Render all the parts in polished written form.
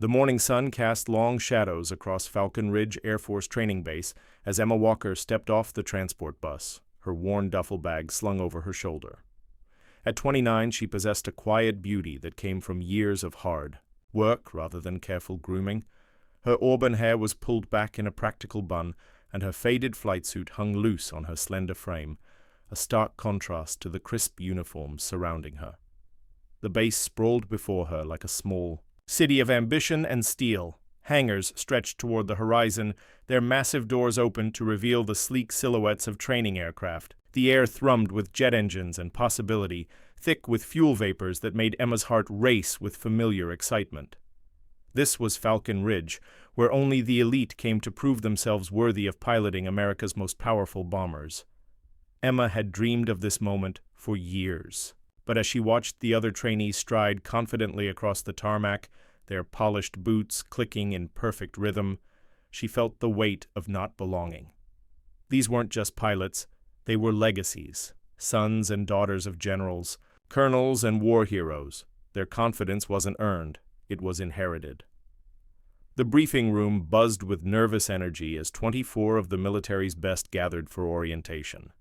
The morning sun cast long shadows across Falcon Ridge Air Force Training Base as Emma Walker stepped off the transport bus, her worn duffel bag slung over her shoulder. At 29, she possessed a quiet beauty that came from years of hard work rather than careful grooming. Her auburn hair was pulled back in a practical bun, and her faded flight suit hung loose on her slender frame, a stark contrast to the crisp uniforms surrounding her. The base sprawled before her like a small city of ambition and steel. Hangars stretched toward the horizon, their massive doors opened to reveal the sleek silhouettes of training aircraft. The air thrummed with jet engines and possibility, thick with fuel vapors that made Emma's heart race with familiar excitement. This was Falcon Ridge, where only the elite came to prove themselves worthy of piloting America's most powerful bombers. Emma had dreamed of this moment for years. But as she watched the other trainees stride confidently across the tarmac, their polished boots clicking in perfect rhythm, she felt the weight of not belonging. These weren't just pilots, they were legacies, sons and daughters of generals, colonels and war heroes. Their confidence wasn't earned, it was inherited. The briefing room buzzed with nervous energy as 24 of the military's best gathered for orientation.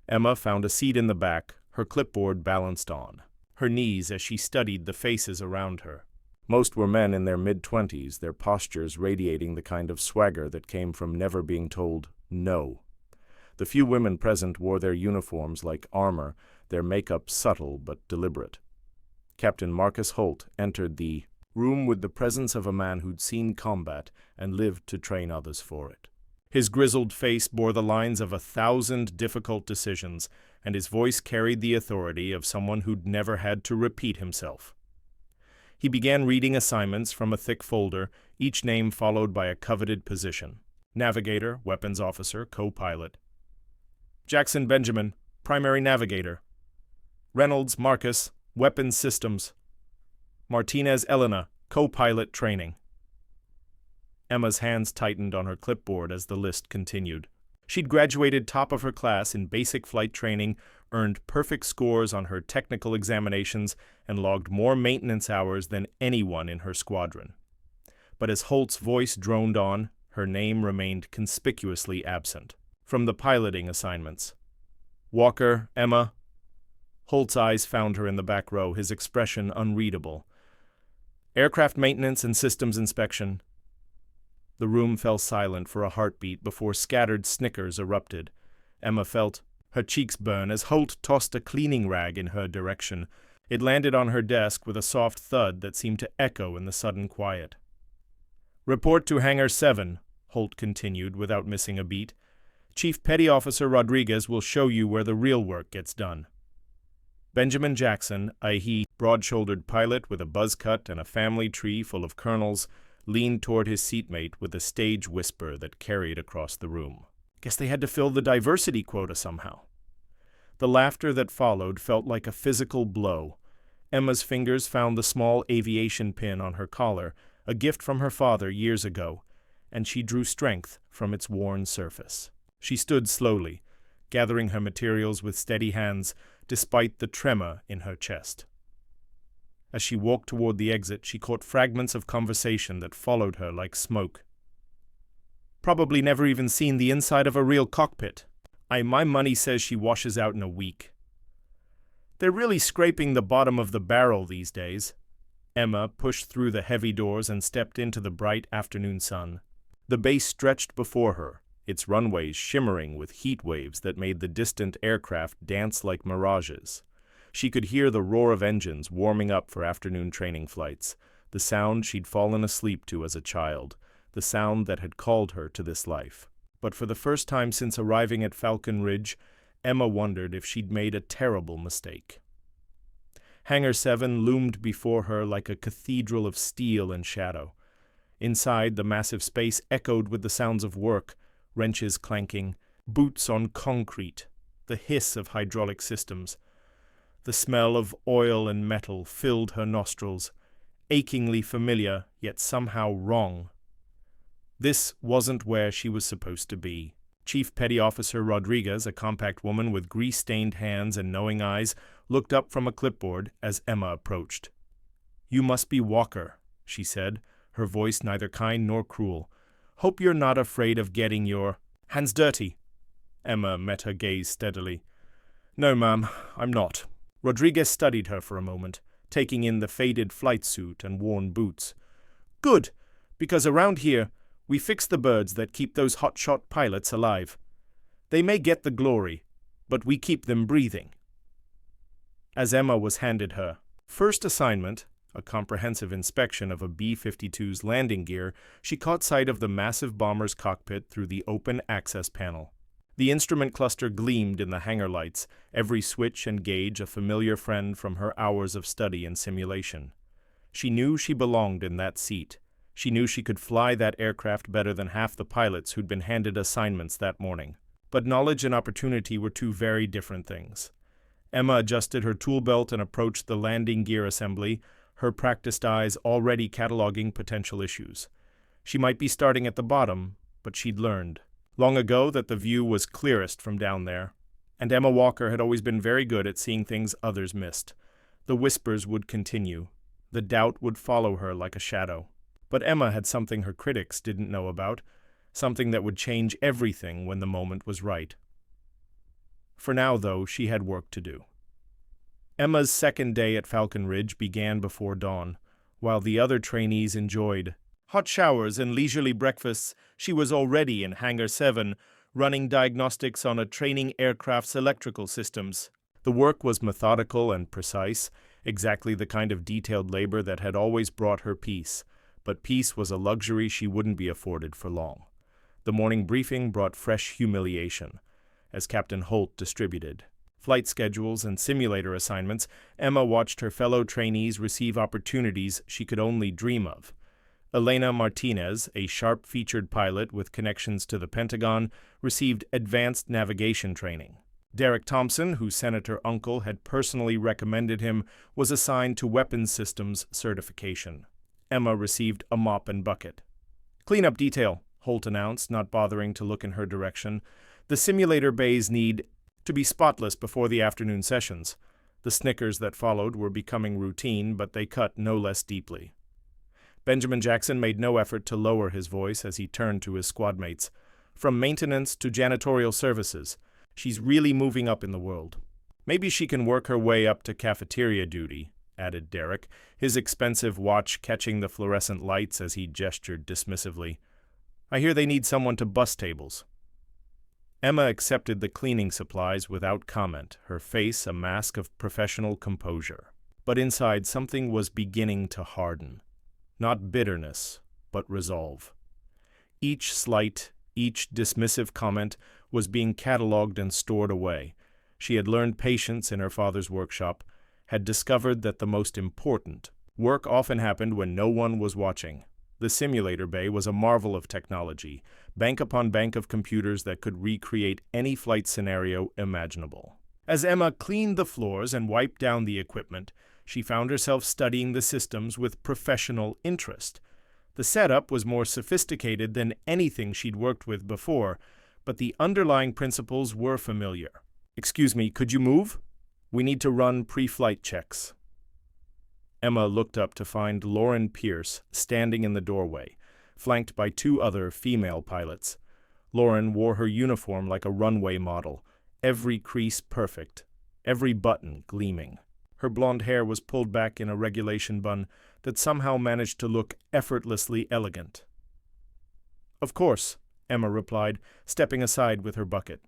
Emma found a seat in the back, her clipboard balanced on her knees as she studied the faces around her. Most were men in their mid-20s, their postures radiating the kind of swagger that came from never being told no. The few women present wore their uniforms like armor, their makeup subtle but deliberate. Captain Marcus Holt entered the room with the presence of a man who'd seen combat and lived to train others for it. His grizzled face bore the lines of 1,000 difficult decisions, and his voice carried the authority of someone who'd never had to repeat himself. He began reading assignments from a thick folder, each name followed by a coveted position: navigator, weapons officer, co-pilot. Jackson Benjamin, primary navigator. Reynolds Marcus, weapons systems. Martinez Elena, co-pilot training. Emma's hands tightened on her clipboard as the list continued. She'd graduated top of her class in basic flight training, earned perfect scores on her technical examinations, and logged more maintenance hours than anyone in her squadron. But as Holt's voice droned on, her name remained conspicuously absent from the piloting assignments. Walker, Emma. Holt's eyes found her in the back row, his expression unreadable. Aircraft maintenance and systems inspection. The room fell silent for a heartbeat before scattered snickers erupted. Emma felt her cheeks burn as Holt tossed a cleaning rag in her direction. It landed on her desk with a soft thud that seemed to echo in the sudden quiet. "Report to Hangar 7, Holt continued without missing a beat. "Chief Petty Officer Rodriguez will show you where the real work gets done." Benjamin Jackson, a broad-shouldered pilot with a buzz cut and a family tree full of colonels, leaned toward his seatmate with a stage whisper that carried across the room. Guess they had to fill the diversity quota somehow. The laughter that followed felt like a physical blow. Emma's fingers found the small aviation pin on her collar, a gift from her father years ago, and she drew strength from its worn surface. She stood slowly, gathering her materials with steady hands, despite the tremor in her chest. As she walked toward the exit, she caught fragments of conversation that followed her like smoke. "Probably never even seen the inside of a real cockpit. My money says she washes out in a week. They're really scraping the bottom of the barrel these days." Emma pushed through the heavy doors and stepped into the bright afternoon sun. The base stretched before her, its runways shimmering with heat waves that made the distant aircraft dance like mirages. She could hear the roar of engines warming up for afternoon training flights, the sound she'd fallen asleep to as a child, the sound that had called her to this life. But for the first time since arriving at Falcon Ridge, Emma wondered if she'd made a terrible mistake. Hangar 7 loomed before her like a cathedral of steel and shadow. Inside, the massive space echoed with the sounds of work, wrenches clanking, boots on concrete, the hiss of hydraulic systems. The smell of oil and metal filled her nostrils, achingly familiar, yet somehow wrong. This wasn't where she was supposed to be. Chief Petty Officer Rodriguez, a compact woman with grease-stained hands and knowing eyes, looked up from a clipboard as Emma approached. "You must be Walker," she said, her voice neither kind nor cruel. "Hope you're not afraid of getting your hands dirty." Emma met her gaze steadily. "No, ma'am, I'm not." Rodriguez studied her for a moment, taking in the faded flight suit and worn boots. "Good, because around here, we fix the birds that keep those hotshot pilots alive. They may get the glory, but we keep them breathing." As Emma was handed her first assignment, a comprehensive inspection of a B-52's landing gear, she caught sight of the massive bomber's cockpit through the open access panel. The instrument cluster gleamed in the hangar lights, every switch and gauge a familiar friend from her hours of study and simulation. She knew she belonged in that seat. She knew she could fly that aircraft better than half the pilots who'd been handed assignments that morning. But knowledge and opportunity were two very different things. Emma adjusted her tool belt and approached the landing gear assembly, her practiced eyes already cataloging potential issues. She might be starting at the bottom, but she'd learned long ago that the view was clearest from down there, and Emma Walker had always been very good at seeing things others missed. The whispers would continue. The doubt would follow her like a shadow. But Emma had something her critics didn't know about, something that would change everything when the moment was right. For now, though, she had work to do. Emma's second day at Falcon Ridge began before dawn. While the other trainees enjoyed hot showers and leisurely breakfasts, she was already in Hangar 7, running diagnostics on a training aircraft's electrical systems. The work was methodical and precise, exactly the kind of detailed labor that had always brought her peace. But peace was a luxury she wouldn't be afforded for long. The morning briefing brought fresh humiliation, as Captain Holt distributed flight schedules and simulator assignments. Emma watched her fellow trainees receive opportunities she could only dream of. Elena Martinez, a sharp-featured pilot with connections to the Pentagon, received advanced navigation training. Derek Thompson, whose senator uncle had personally recommended him, was assigned to weapons systems certification. Emma received a mop and bucket. "Cleanup detail," Holt announced, not bothering to look in her direction. "The simulator bays need to be spotless before the afternoon sessions." The snickers that followed were becoming routine, but they cut no less deeply. Benjamin Jackson made no effort to lower his voice as he turned to his squadmates. "From maintenance to janitorial services, she's really moving up in the world. Maybe she can work her way up to cafeteria duty," added Derek, his expensive watch catching the fluorescent lights as he gestured dismissively. "I hear they need someone to bus tables." Emma accepted the cleaning supplies without comment, her face a mask of professional composure. But inside, something was beginning to harden. Not bitterness, but resolve. Each slight, each dismissive comment was being catalogued and stored away. She had learned patience in her father's workshop, had discovered that the most important work often happened when no one was watching. The simulator bay was a marvel of technology, bank upon bank of computers that could recreate any flight scenario imaginable. As Emma cleaned the floors and wiped down the equipment, she found herself studying the systems with professional interest. The setup was more sophisticated than anything she'd worked with before, but the underlying principles were familiar. "Excuse me, could you move? We need to run pre-flight checks." Emma looked up to find Lauren Pierce standing in the doorway, flanked by two other female pilots. Lauren wore her uniform like a runway model, every crease perfect, every button gleaming. Her blonde hair was pulled back in a regulation bun that somehow managed to look effortlessly elegant. "Of course," Emma replied, stepping aside with her bucket.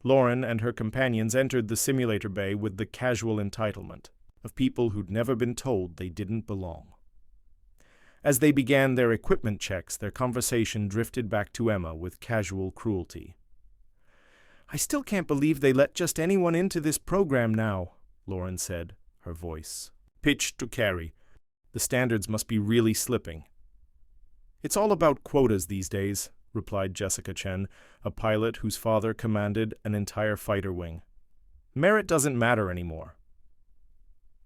Lauren and her companions entered the simulator bay with the casual entitlement of people who'd never been told they didn't belong. As they began their equipment checks, their conversation drifted back to Emma with casual cruelty. "I still can't believe they let just anyone into this program now," Lauren said, her voice pitched to carry. "The standards must be really slipping." "It's all about quotas these days," replied Jessica Chen, a pilot whose father commanded an entire fighter wing. "Merit doesn't matter anymore."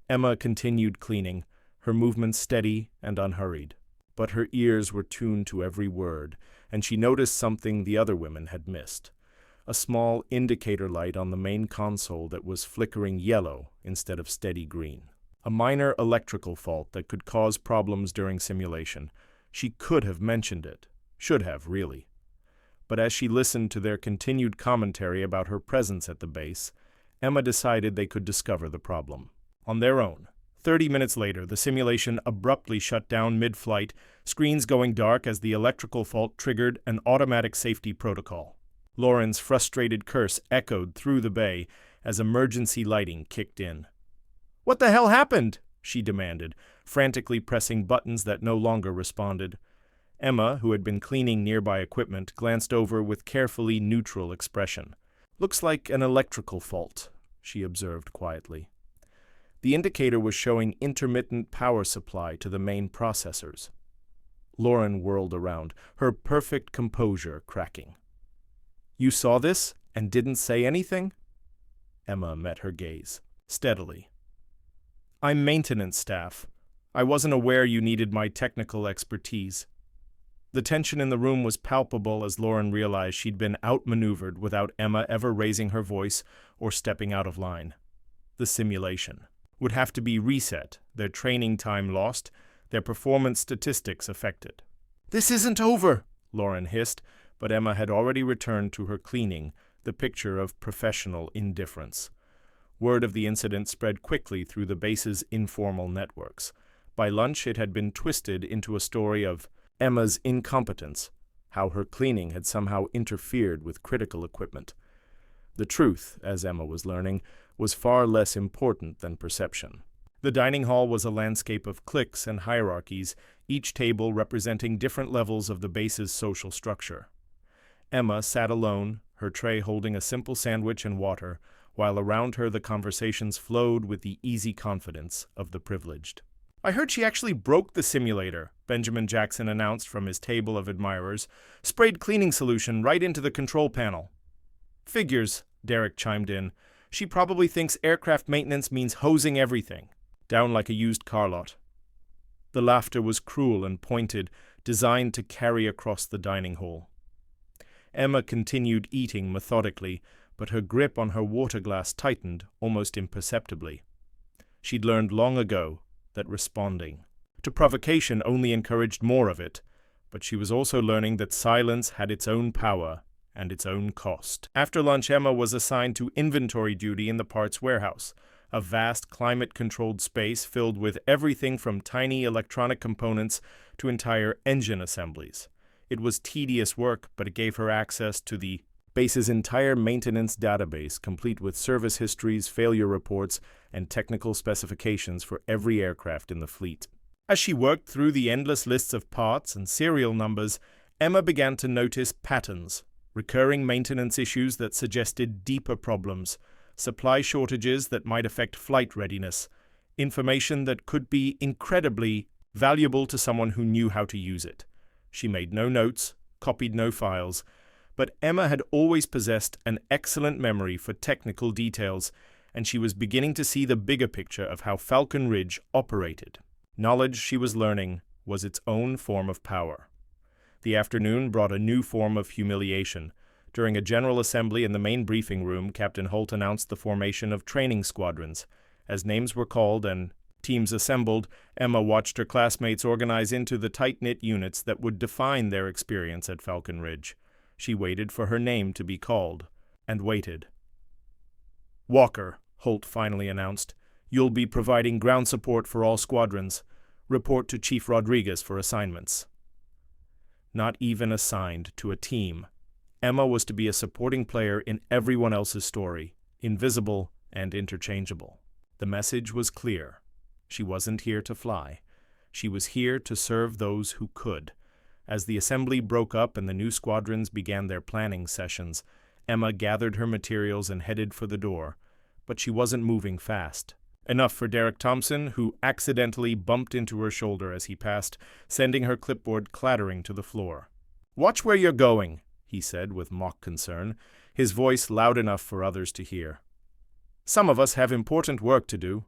Emma continued cleaning, her movements steady and unhurried. But her ears were tuned to every word, and she noticed something the other women had missed. A small indicator light on the main console that was flickering yellow instead of steady green. A minor electrical fault that could cause problems during simulation. She could have mentioned it. Should have, really. But as she listened to their continued commentary about her presence at the base, Emma decided they could discover the problem on their own. 30 minutes later, the simulation abruptly shut down mid-flight, screens going dark as the electrical fault triggered an automatic safety protocol. Lauren's frustrated curse echoed through the bay as emergency lighting kicked in. "What the hell happened?" she demanded, frantically pressing buttons that no longer responded. Emma, who had been cleaning nearby equipment, glanced over with carefully neutral expression. "Looks like an electrical fault," she observed quietly. The indicator was showing intermittent power supply to the main processors. Lauren whirled around, her perfect composure cracking. "You saw this and didn't say anything?" Emma met her gaze, steadily. "I'm maintenance staff. I wasn't aware you needed my technical expertise." The tension in the room was palpable as Lauren realized she'd been outmaneuvered without Emma ever raising her voice or stepping out of line. The simulation would have to be reset, their training time lost, their performance statistics affected. "This isn't over," Lauren hissed, but Emma had already returned to her cleaning, the picture of professional indifference. Word of the incident spread quickly through the base's informal networks. By lunch, it had been twisted into a story of Emma's incompetence, how her cleaning had somehow interfered with critical equipment. The truth, as Emma was learning, was far less important than perception. The dining hall was a landscape of cliques and hierarchies, each table representing different levels of the base's social structure. Emma sat alone, her tray holding a simple sandwich and water, while around her the conversations flowed with the easy confidence of the privileged. "I heard she actually broke the simulator," Benjamin Jackson announced from his table of admirers, "sprayed cleaning solution right into the control panel." "Figures," Derek chimed in. "She probably thinks aircraft maintenance means hosing everything down like a used car lot." The laughter was cruel and pointed, designed to carry across the dining hall. Emma continued eating methodically, but her grip on her water glass tightened almost imperceptibly. She'd learned long ago that responding to provocation only encouraged more of it, but she was also learning that silence had its own power and its own cost. After lunch, Emma was assigned to inventory duty in the parts warehouse, a vast climate-controlled space filled with everything from tiny electronic components to entire engine assemblies. It was tedious work, but it gave her access to the base's entire maintenance database, complete with service histories, failure reports, and technical specifications for every aircraft in the fleet. As she worked through the endless lists of parts and serial numbers, Emma began to notice patterns, recurring maintenance issues that suggested deeper problems, supply shortages that might affect flight readiness, information that could be incredibly valuable to someone who knew how to use it. She made no notes, copied no files, but Emma had always possessed an excellent memory for technical details, and she was beginning to see the bigger picture of how Falcon Ridge operated. Knowledge, she was learning, was its own form of power. The afternoon brought a new form of humiliation. During a general assembly in the main briefing room, Captain Holt announced the formation of training squadrons. As names were called and teams assembled, Emma watched her classmates organize into the tight-knit units that would define their experience at Falcon Ridge. She waited for her name to be called, and waited. "Walker," Holt finally announced, "you'll be providing ground support for all squadrons. Report to Chief Rodriguez for assignments." Not even assigned to a team, Emma was to be a supporting player in everyone else's story, invisible and interchangeable. The message was clear. She wasn't here to fly. She was here to serve those who could. As the assembly broke up and the new squadrons began their planning sessions, Emma gathered her materials and headed for the door. But she wasn't moving fast. Enough for Derek Thompson, who accidentally bumped into her shoulder as he passed, sending her clipboard clattering to the floor. "Watch where you're going," he said with mock concern, his voice loud enough for others to hear. "Some of us have important work to do."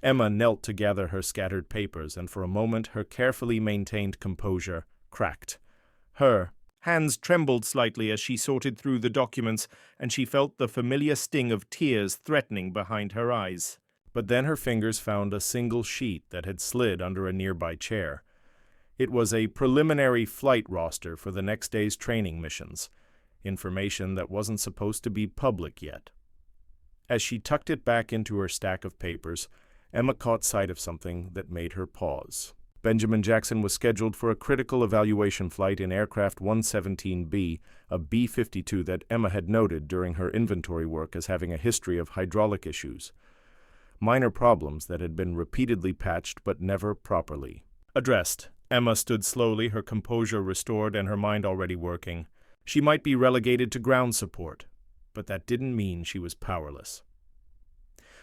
Emma knelt to gather her scattered papers, and for a moment her carefully maintained composure cracked. Her hands trembled slightly as she sorted through the documents, and she felt the familiar sting of tears threatening behind her eyes. But then her fingers found a single sheet that had slid under a nearby chair. It was a preliminary flight roster for the next day's training missions, information that wasn't supposed to be public yet. As she tucked it back into her stack of papers, Emma caught sight of something that made her pause. Benjamin Jackson was scheduled for a critical evaluation flight in aircraft 117B, a B-52 that Emma had noted during her inventory work as having a history of hydraulic issues. Minor problems that had been repeatedly patched but never properly addressed. Emma stood slowly, her composure restored and her mind already working. She might be relegated to ground support, but that didn't mean she was powerless.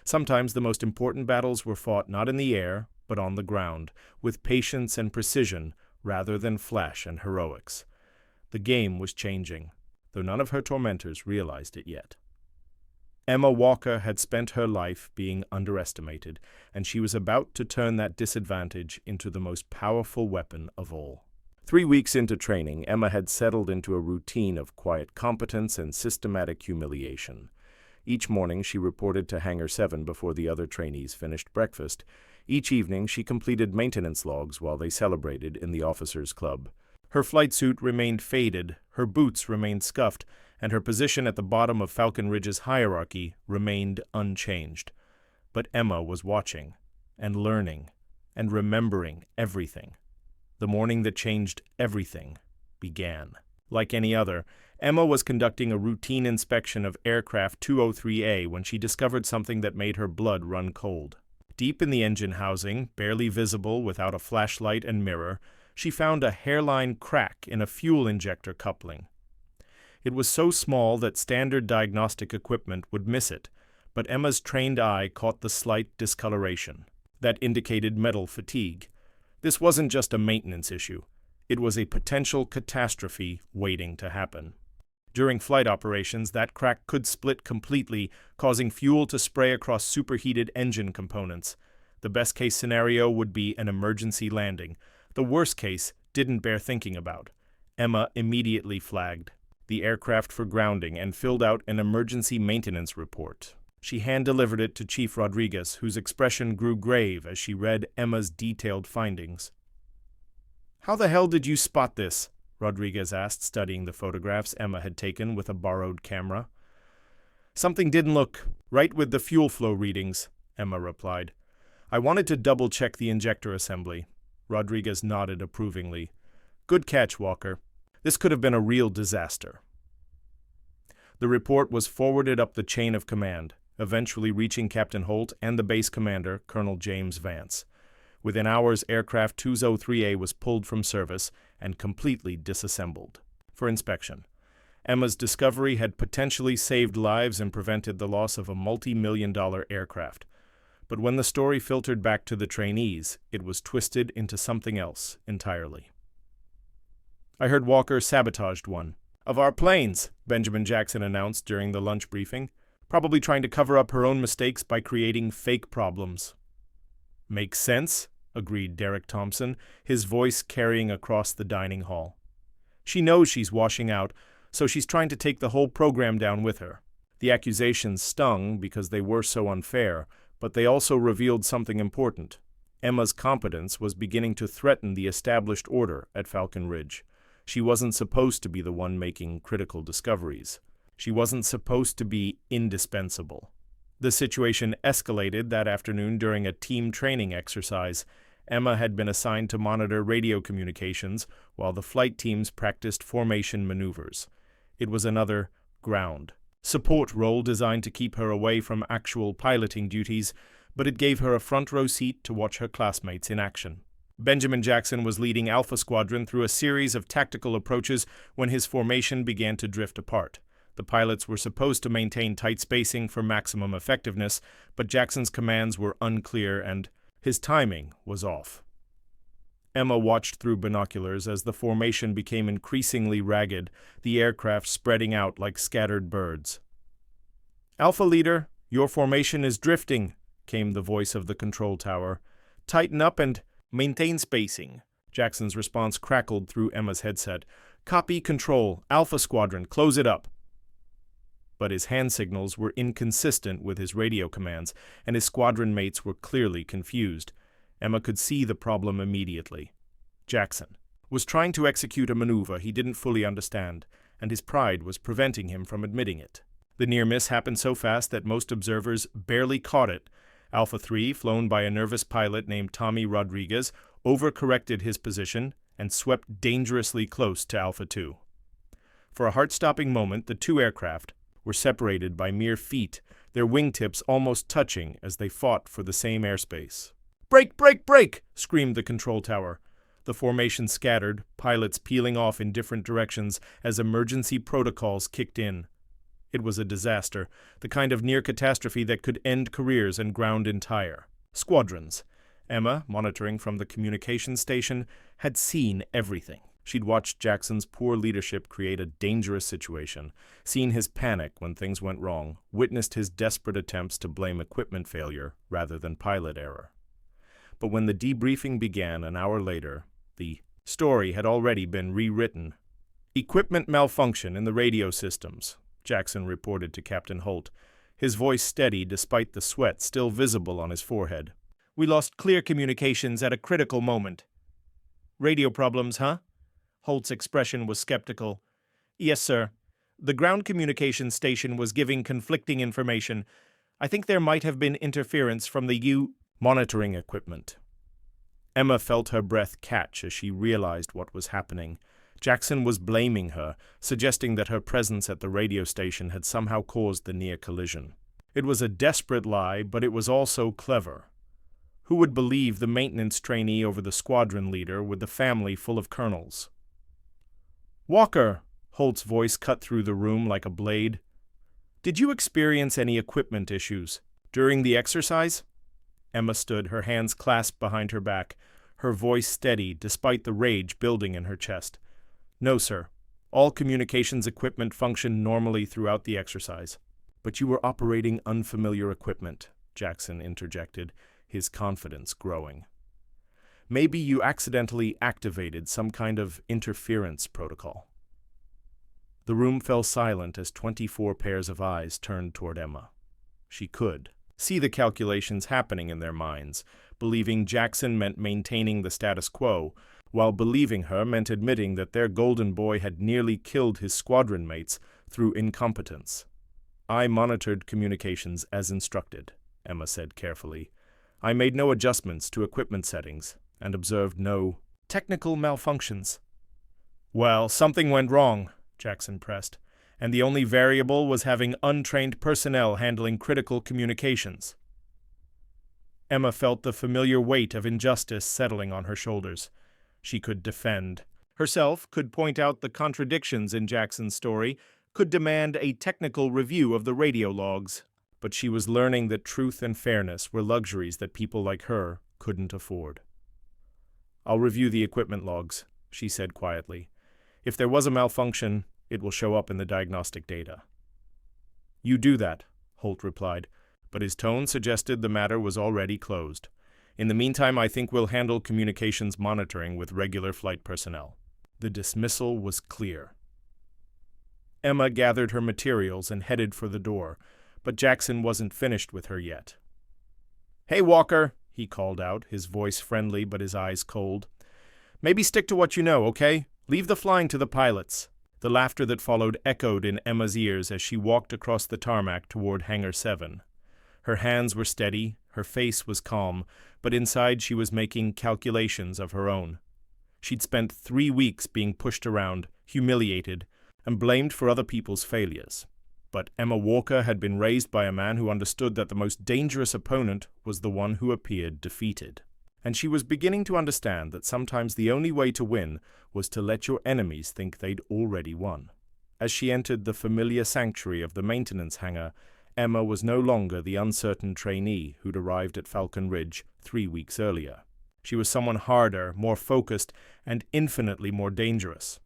Sometimes the most important battles were fought not in the air, but on the ground, with patience and precision rather than flash and heroics. The game was changing, though none of her tormentors realized it yet. Emma Walker had spent her life being underestimated, and she was about to turn that disadvantage into the most powerful weapon of all. 3 weeks into training, Emma had settled into a routine of quiet competence and systematic humiliation. Each morning she reported to Hangar 7 before the other trainees finished breakfast. Each evening she completed maintenance logs while they celebrated in the officers' club. Her flight suit remained faded, her boots remained scuffed, and her position at the bottom of Falcon Ridge's hierarchy remained unchanged. But Emma was watching, and learning, and remembering everything. The morning that changed everything began. Like any other, Emma was conducting a routine inspection of aircraft 203A when she discovered something that made her blood run cold. Deep in the engine housing, barely visible without a flashlight and mirror, she found a hairline crack in a fuel injector coupling. It was so small that standard diagnostic equipment would miss it, but Emma's trained eye caught the slight discoloration. That indicated metal fatigue. This wasn't just a maintenance issue. It was a potential catastrophe waiting to happen. During flight operations, that crack could split completely, causing fuel to spray across superheated engine components. The best-case scenario would be an emergency landing. The worst case didn't bear thinking about. Emma immediately flagged the aircraft for grounding and filled out an emergency maintenance report. She hand-delivered it to Chief Rodriguez, whose expression grew grave as she read Emma's detailed findings. "How the hell did you spot this?" Rodriguez asked, studying the photographs Emma had taken with a borrowed camera. "Something didn't look right with the fuel flow readings," Emma replied. "I wanted to double-check the injector assembly." Rodriguez nodded approvingly. "Good catch, Walker. This could have been a real disaster." The report was forwarded up the chain of command, eventually reaching Captain Holt and the base commander, Colonel James Vance. Within hours, aircraft 203A was pulled from service and completely disassembled for inspection. Emma's discovery had potentially saved lives and prevented the loss of a multi-million-dollar aircraft. But when the story filtered back to the trainees, it was twisted into something else entirely. "I heard Walker sabotaged one of our planes," Benjamin Jackson announced during the lunch briefing, "probably trying to cover up her own mistakes by creating fake problems." "Makes sense," agreed Derek Thompson, his voice carrying across the dining hall. "She knows she's washing out, so she's trying to take the whole program down with her." The accusations stung because they were so unfair, but they also revealed something important. Emma's competence was beginning to threaten the established order at Falcon Ridge. She wasn't supposed to be the one making critical discoveries. She wasn't supposed to be indispensable. The situation escalated that afternoon during a team training exercise. Emma had been assigned to monitor radio communications while the flight teams practiced formation maneuvers. It was another ground support role designed to keep her away from actual piloting duties, but it gave her a front-row seat to watch her classmates in action. Benjamin Jackson was leading Alpha Squadron through a series of tactical approaches when his formation began to drift apart. The pilots were supposed to maintain tight spacing for maximum effectiveness, but Jackson's commands were unclear and his timing was off. Emma watched through binoculars as the formation became increasingly ragged, the aircraft spreading out like scattered birds. "Alpha Leader, your formation is drifting," came the voice of the control tower. "Tighten up and maintain spacing." Jackson's response crackled through Emma's headset. "Copy Control. Alpha Squadron, close it up." but his hand signals were inconsistent with his radio commands, and his squadron mates were clearly confused. Emma could see the problem immediately. Jackson was trying to execute a maneuver he didn't fully understand, and his pride was preventing him from admitting it. The near miss happened so fast that most observers barely caught it. Alpha 3, flown by a nervous pilot named Tommy Rodriguez, overcorrected his position and swept dangerously close to Alpha 2. For a heart-stopping moment, the two aircraft were separated by mere feet, their wingtips almost touching as they fought for the same airspace. "Brake, brake, brake!" screamed the control tower. The formation scattered, pilots peeling off in different directions as emergency protocols kicked in. It was a disaster, the kind of near catastrophe that could end careers and ground entire squadrons. Emma, monitoring from the communications station, had seen everything. She'd watched Jackson's poor leadership create a dangerous situation, seen his panic when things went wrong, witnessed his desperate attempts to blame equipment failure rather than pilot error. But when the debriefing began an hour later, the story had already been rewritten. "Equipment malfunction in the radio systems," Jackson reported to Captain Holt, his voice steady despite the sweat still visible on his forehead. "We lost clear communications at a critical moment." "Radio problems, huh?" Holt's expression was skeptical. "Yes, sir. The ground communications station was giving conflicting information. I think there might have been interference from the monitoring equipment." Emma felt her breath catch as she realized what was happening. Jackson was blaming her, suggesting that her presence at the radio station had somehow caused the near collision. It was a desperate lie, but it was also clever. Who would believe the maintenance trainee over the squadron leader with the family full of colonels? "Walker," Holt's voice cut through the room like a blade. "Did you experience any equipment issues during the exercise?" Emma stood, her hands clasped behind her back, her voice steady despite the rage building in her chest. "No, sir. All communications equipment functioned normally throughout the exercise." "But you were operating unfamiliar equipment," Jackson interjected, his confidence growing. "Maybe you accidentally activated some kind of interference protocol." The room fell silent as 24 pairs of eyes turned toward Emma. She could see the calculations happening in their minds, believing Jackson meant maintaining the status quo, while believing her meant admitting that their golden boy had nearly killed his squadron mates through incompetence. "I monitored communications as instructed," Emma said carefully. "I made no adjustments to equipment settings and observed no technical malfunctions." "Well, something went wrong," Jackson pressed, "and the only variable was having untrained personnel handling critical communications." Emma felt the familiar weight of injustice settling on her shoulders. She could defend herself, could point out the contradictions in Jackson's story, could demand a technical review of the radio logs. But she was learning that truth and fairness were luxuries that people like her couldn't afford. "I'll review the equipment logs," she said quietly. "If there was a malfunction, it will show up in the diagnostic data." "You do that," Holt replied, but his tone suggested the matter was already closed. "In the meantime, I think we'll handle communications monitoring with regular flight personnel." The dismissal was clear. Emma gathered her materials and headed for the door, but Jackson wasn't finished with her yet. "Hey, Walker," he called out, his voice friendly but his eyes cold. "Maybe stick to what you know, okay? Leave the flying to the pilots." The laughter that followed echoed in Emma's ears as she walked across the tarmac toward Hangar 7. Her hands were steady, her face was calm, but inside she was making calculations of her own. She'd spent 3 weeks being pushed around, humiliated, and blamed for other people's failures. But Emma Walker had been raised by a man who understood that the most dangerous opponent was the one who appeared defeated. And she was beginning to understand that sometimes the only way to win was to let your enemies think they'd already won. As she entered the familiar sanctuary of the maintenance hangar, Emma was no longer the uncertain trainee who'd arrived at Falcon Ridge 3 weeks earlier. She was someone harder, more focused, and infinitely more dangerous.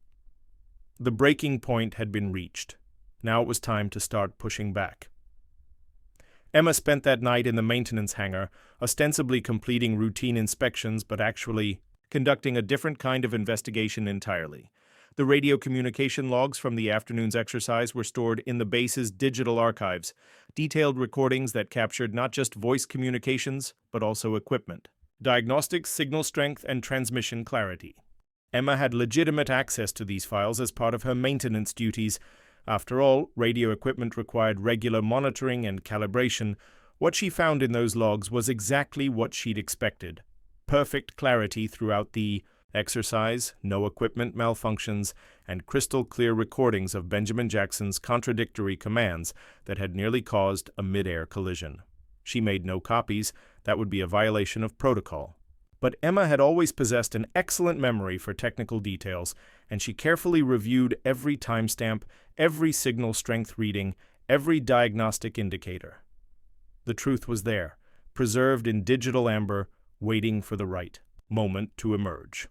The breaking point had been reached. Now it was time to start pushing back. Emma spent that night in the maintenance hangar, ostensibly completing routine inspections but actually conducting a different kind of investigation entirely. The radio communication logs from the afternoon's exercise were stored in the base's digital archives, detailed recordings that captured not just voice communications, but also equipment, diagnostics, signal strength, and transmission clarity. Emma had legitimate access to these files as part of her maintenance duties. After all, radio equipment required regular monitoring and calibration. What she found in those logs was exactly what she'd expected. Perfect clarity throughout the exercise, no equipment malfunctions, and crystal-clear recordings of Benjamin Jackson's contradictory commands that had nearly caused a mid-air collision. She made no copies. That would be a violation of protocol. But Emma had always possessed an excellent memory for technical details, and she carefully reviewed every timestamp, every signal strength reading, every diagnostic indicator. The truth was there, preserved in digital amber, waiting for the right moment to emerge.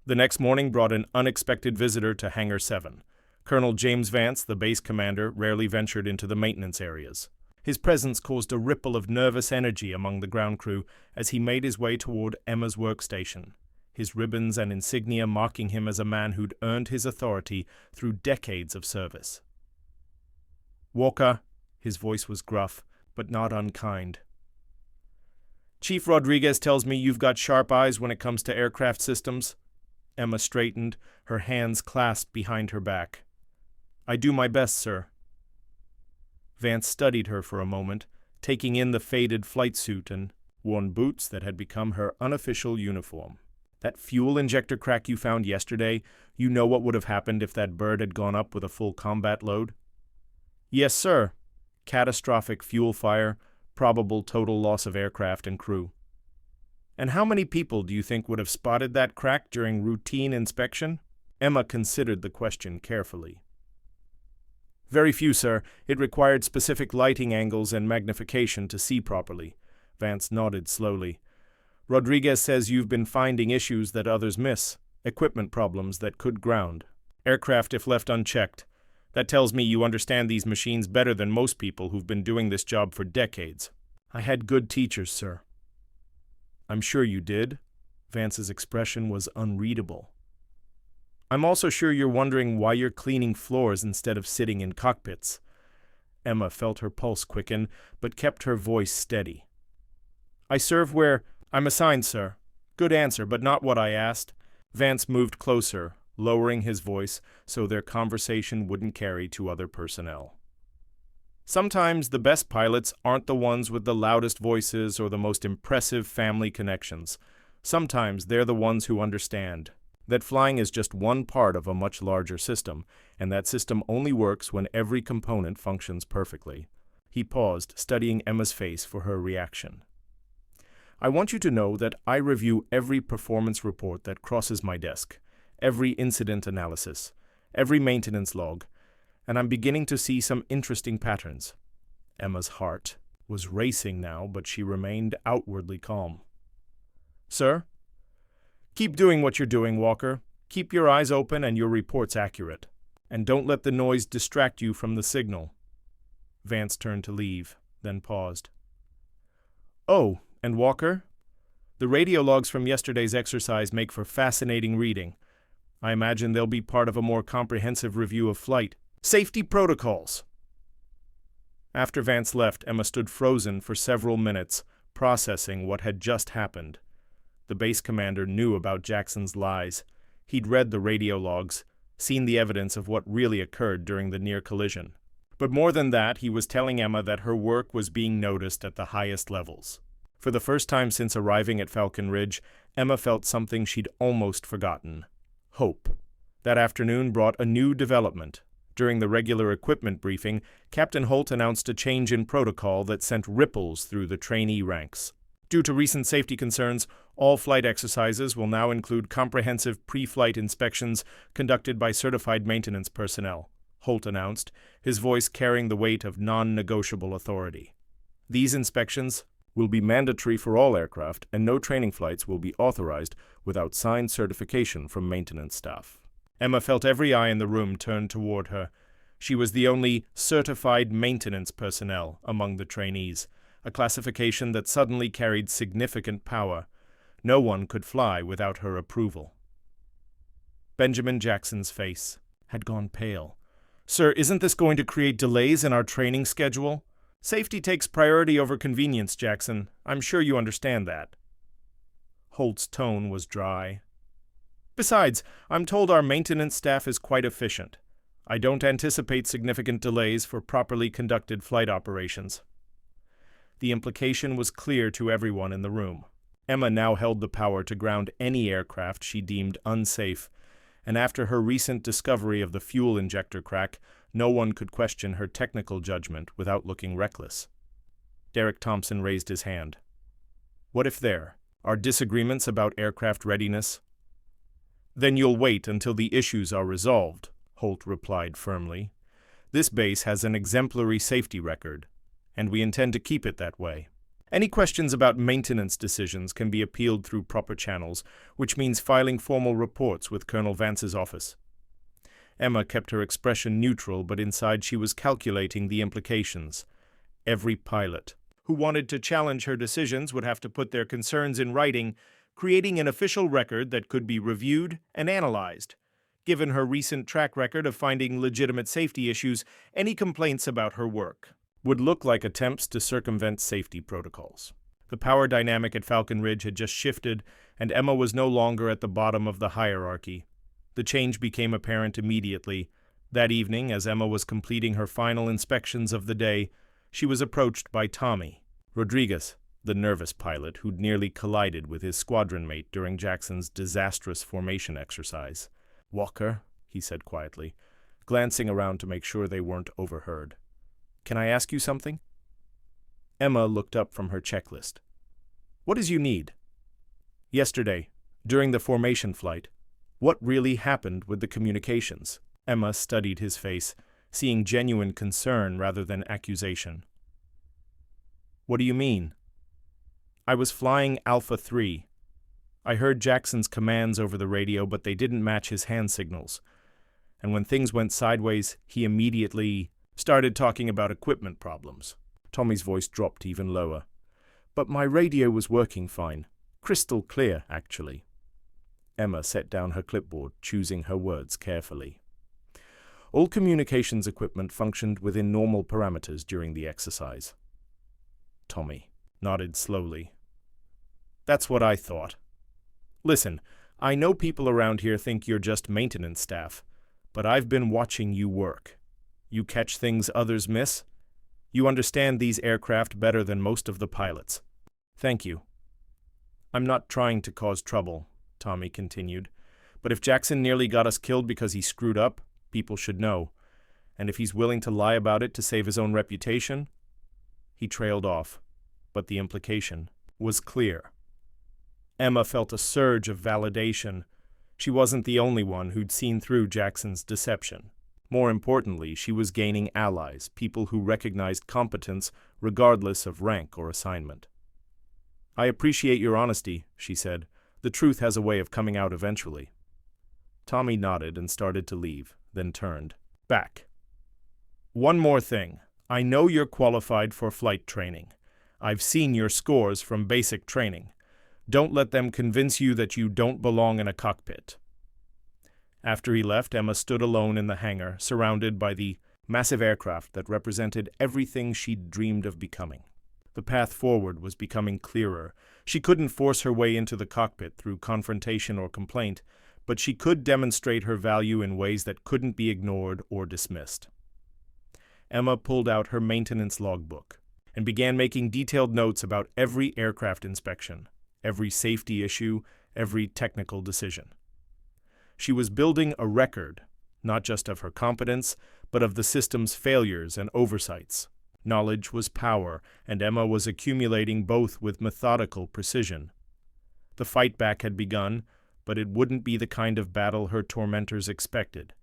The next morning brought an unexpected visitor to Hangar 7. Colonel James Vance, the base commander, rarely ventured into the maintenance areas. His presence caused a ripple of nervous energy among the ground crew as he made his way toward Emma's workstation, his ribbons and insignia marking him as a man who'd earned his authority through decades of service. "Walker," his voice was gruff, but not unkind. "Chief Rodriguez tells me you've got sharp eyes when it comes to aircraft systems." Emma straightened, her hands clasped behind her back. "I do my best, sir." Vance studied her for a moment, taking in the faded flight suit and worn boots that had become her unofficial uniform. "That fuel injector crack you found yesterday, you know what would have happened if that bird had gone up with a full combat load?" "Yes, sir. Catastrophic fuel fire, probable total loss of aircraft and crew." "And how many people do you think would have spotted that crack during routine inspection?" Emma considered the question carefully. "Very few, sir. It required specific lighting angles and magnification to see properly." Vance nodded slowly. "Rodriguez says you've been finding issues that others miss, equipment problems that could ground aircraft if left unchecked. That tells me you understand these machines better than most people who've been doing this job for decades." "I had good teachers, sir." "I'm sure you did." Vance's expression was unreadable. "I'm also sure you're wondering why you're cleaning floors instead of sitting in cockpits." Emma felt her pulse quicken, but kept her voice steady. "I serve where I'm assigned, sir." "Good answer, but not what I asked." Vance moved closer, lowering his voice so their conversation wouldn't carry to other personnel. "Sometimes the best pilots aren't the ones with the loudest voices or the most impressive family connections. Sometimes they're the ones who understand that flying is just one part of a much larger system, and that system only works when every component functions perfectly." He paused, studying Emma's face for her reaction. "I want you to know that I review every performance report that crosses my desk, every incident analysis, every maintenance log, and I'm beginning to see some interesting patterns." Emma's heart was racing now, but she remained outwardly calm. "Sir? Keep doing what you're doing, Walker. Keep your eyes open and your reports accurate. And don't let the noise distract you from the signal." Vance turned to leave, then paused. "Oh, and Walker? The radio logs from yesterday's exercise make for fascinating reading. I imagine they'll be part of a more comprehensive review of flight safety protocols." After Vance left, Emma stood frozen for several minutes, processing what had just happened. The base commander knew about Jackson's lies. He'd read the radio logs, seen the evidence of what really occurred during the near collision. But more than that, he was telling Emma that her work was being noticed at the highest levels. For the first time since arriving at Falcon Ridge, Emma felt something she'd almost forgotten: hope. That afternoon brought a new development. During the regular equipment briefing, Captain Holt announced a change in protocol that sent ripples through the trainee ranks. Due to recent safety concerns, all flight exercises will now include comprehensive pre-flight inspections conducted by certified maintenance personnel, Holt announced, his voice carrying the weight of non-negotiable authority. "These inspections will be mandatory for all aircraft, and no training flights will be authorized without signed certification from maintenance staff." Emma felt every eye in the room turned toward her. She was the only certified maintenance personnel among the trainees, a classification that suddenly carried significant power. No one could fly without her approval. Benjamin Jackson's face had gone pale. "Sir, isn't this going to create delays in our training schedule?" "Safety takes priority over convenience, Jackson. I'm sure you understand that." Holt's tone was dry. "Besides, I'm told our maintenance staff is quite efficient. I don't anticipate significant delays for properly conducted flight operations." The implication was clear to everyone in the room. Emma now held the power to ground any aircraft she deemed unsafe, and after her recent discovery of the fuel injector crack, no one could question her technical judgment without looking reckless. Derek Thompson raised his hand. "What if there are disagreements about aircraft readiness?" "Then you'll wait until the issues are resolved," Holt replied firmly. "This base has an exemplary safety record, and we intend to keep it that way. Any questions about maintenance decisions can be appealed through proper channels, which means filing formal reports with Colonel Vance's office." Emma kept her expression neutral, but inside she was calculating the implications. Every pilot who wanted to challenge her decisions would have to put their concerns in writing, creating an official record that could be reviewed and analyzed. Given her recent track record of finding legitimate safety issues, any complaints about her work would look like attempts to circumvent safety protocols. The power dynamic at Falcon Ridge had just shifted, and Emma was no longer at the bottom of the hierarchy. The change became apparent immediately. That evening, as Emma was completing her final inspections of the day, she was approached by Tommy Rodriguez, the nervous pilot who'd nearly collided with his squadron mate during Jackson's disastrous formation exercise. "Walker," he said quietly, glancing around to make sure they weren't overheard. "Can I ask you something?" Emma looked up from her checklist. "What does you need?" "Yesterday, during the formation flight, what really happened with the communications?" Emma studied his face, seeing genuine concern rather than accusation. "What do you mean?" "I was flying Alpha 3. I heard Jackson's commands over the radio, but they didn't match his hand signals. And when things went sideways, he immediately started talking about equipment problems." Tommy's voice dropped even lower. "But my radio was working fine. Crystal clear, actually." Emma set down her clipboard, choosing her words carefully. "All communications equipment functioned within normal parameters during the exercise." Tommy nodded slowly. "That's what I thought. Listen, I know people around here think you're just maintenance staff, but I've been watching you work. You catch things others miss. You understand these aircraft better than most of the pilots." "Thank you." "I'm not trying to cause trouble," Tommy continued, "but if Jackson nearly got us killed because he screwed up, people should know. And if he's willing to lie about it to save his own reputation—" He trailed off, but the implication was clear. Emma felt a surge of validation. She wasn't the only one who'd seen through Jackson's deception. More importantly, she was gaining allies, people who recognized competence regardless of rank or assignment. "I appreciate your honesty," she said. "The truth has a way of coming out eventually." Tommy nodded and started to leave, then turned back. "One more thing. I know you're qualified for flight training. I've seen your scores from basic training. Don't let them convince you that you don't belong in a cockpit." After he left, Emma stood alone in the hangar, surrounded by the massive aircraft that represented everything she'd dreamed of becoming. The path forward was becoming clearer. She couldn't force her way into the cockpit through confrontation or complaint, but she could demonstrate her value in ways that couldn't be ignored or dismissed. Emma pulled out her maintenance logbook and began making detailed notes about every aircraft inspection, every safety issue, every technical decision. She was building a record, not just of her competence, but of the system's failures and oversights. Knowledge was power, and Emma was accumulating both with methodical precision. The fight back had begun, but it wouldn't be the kind of battle her tormentors expected.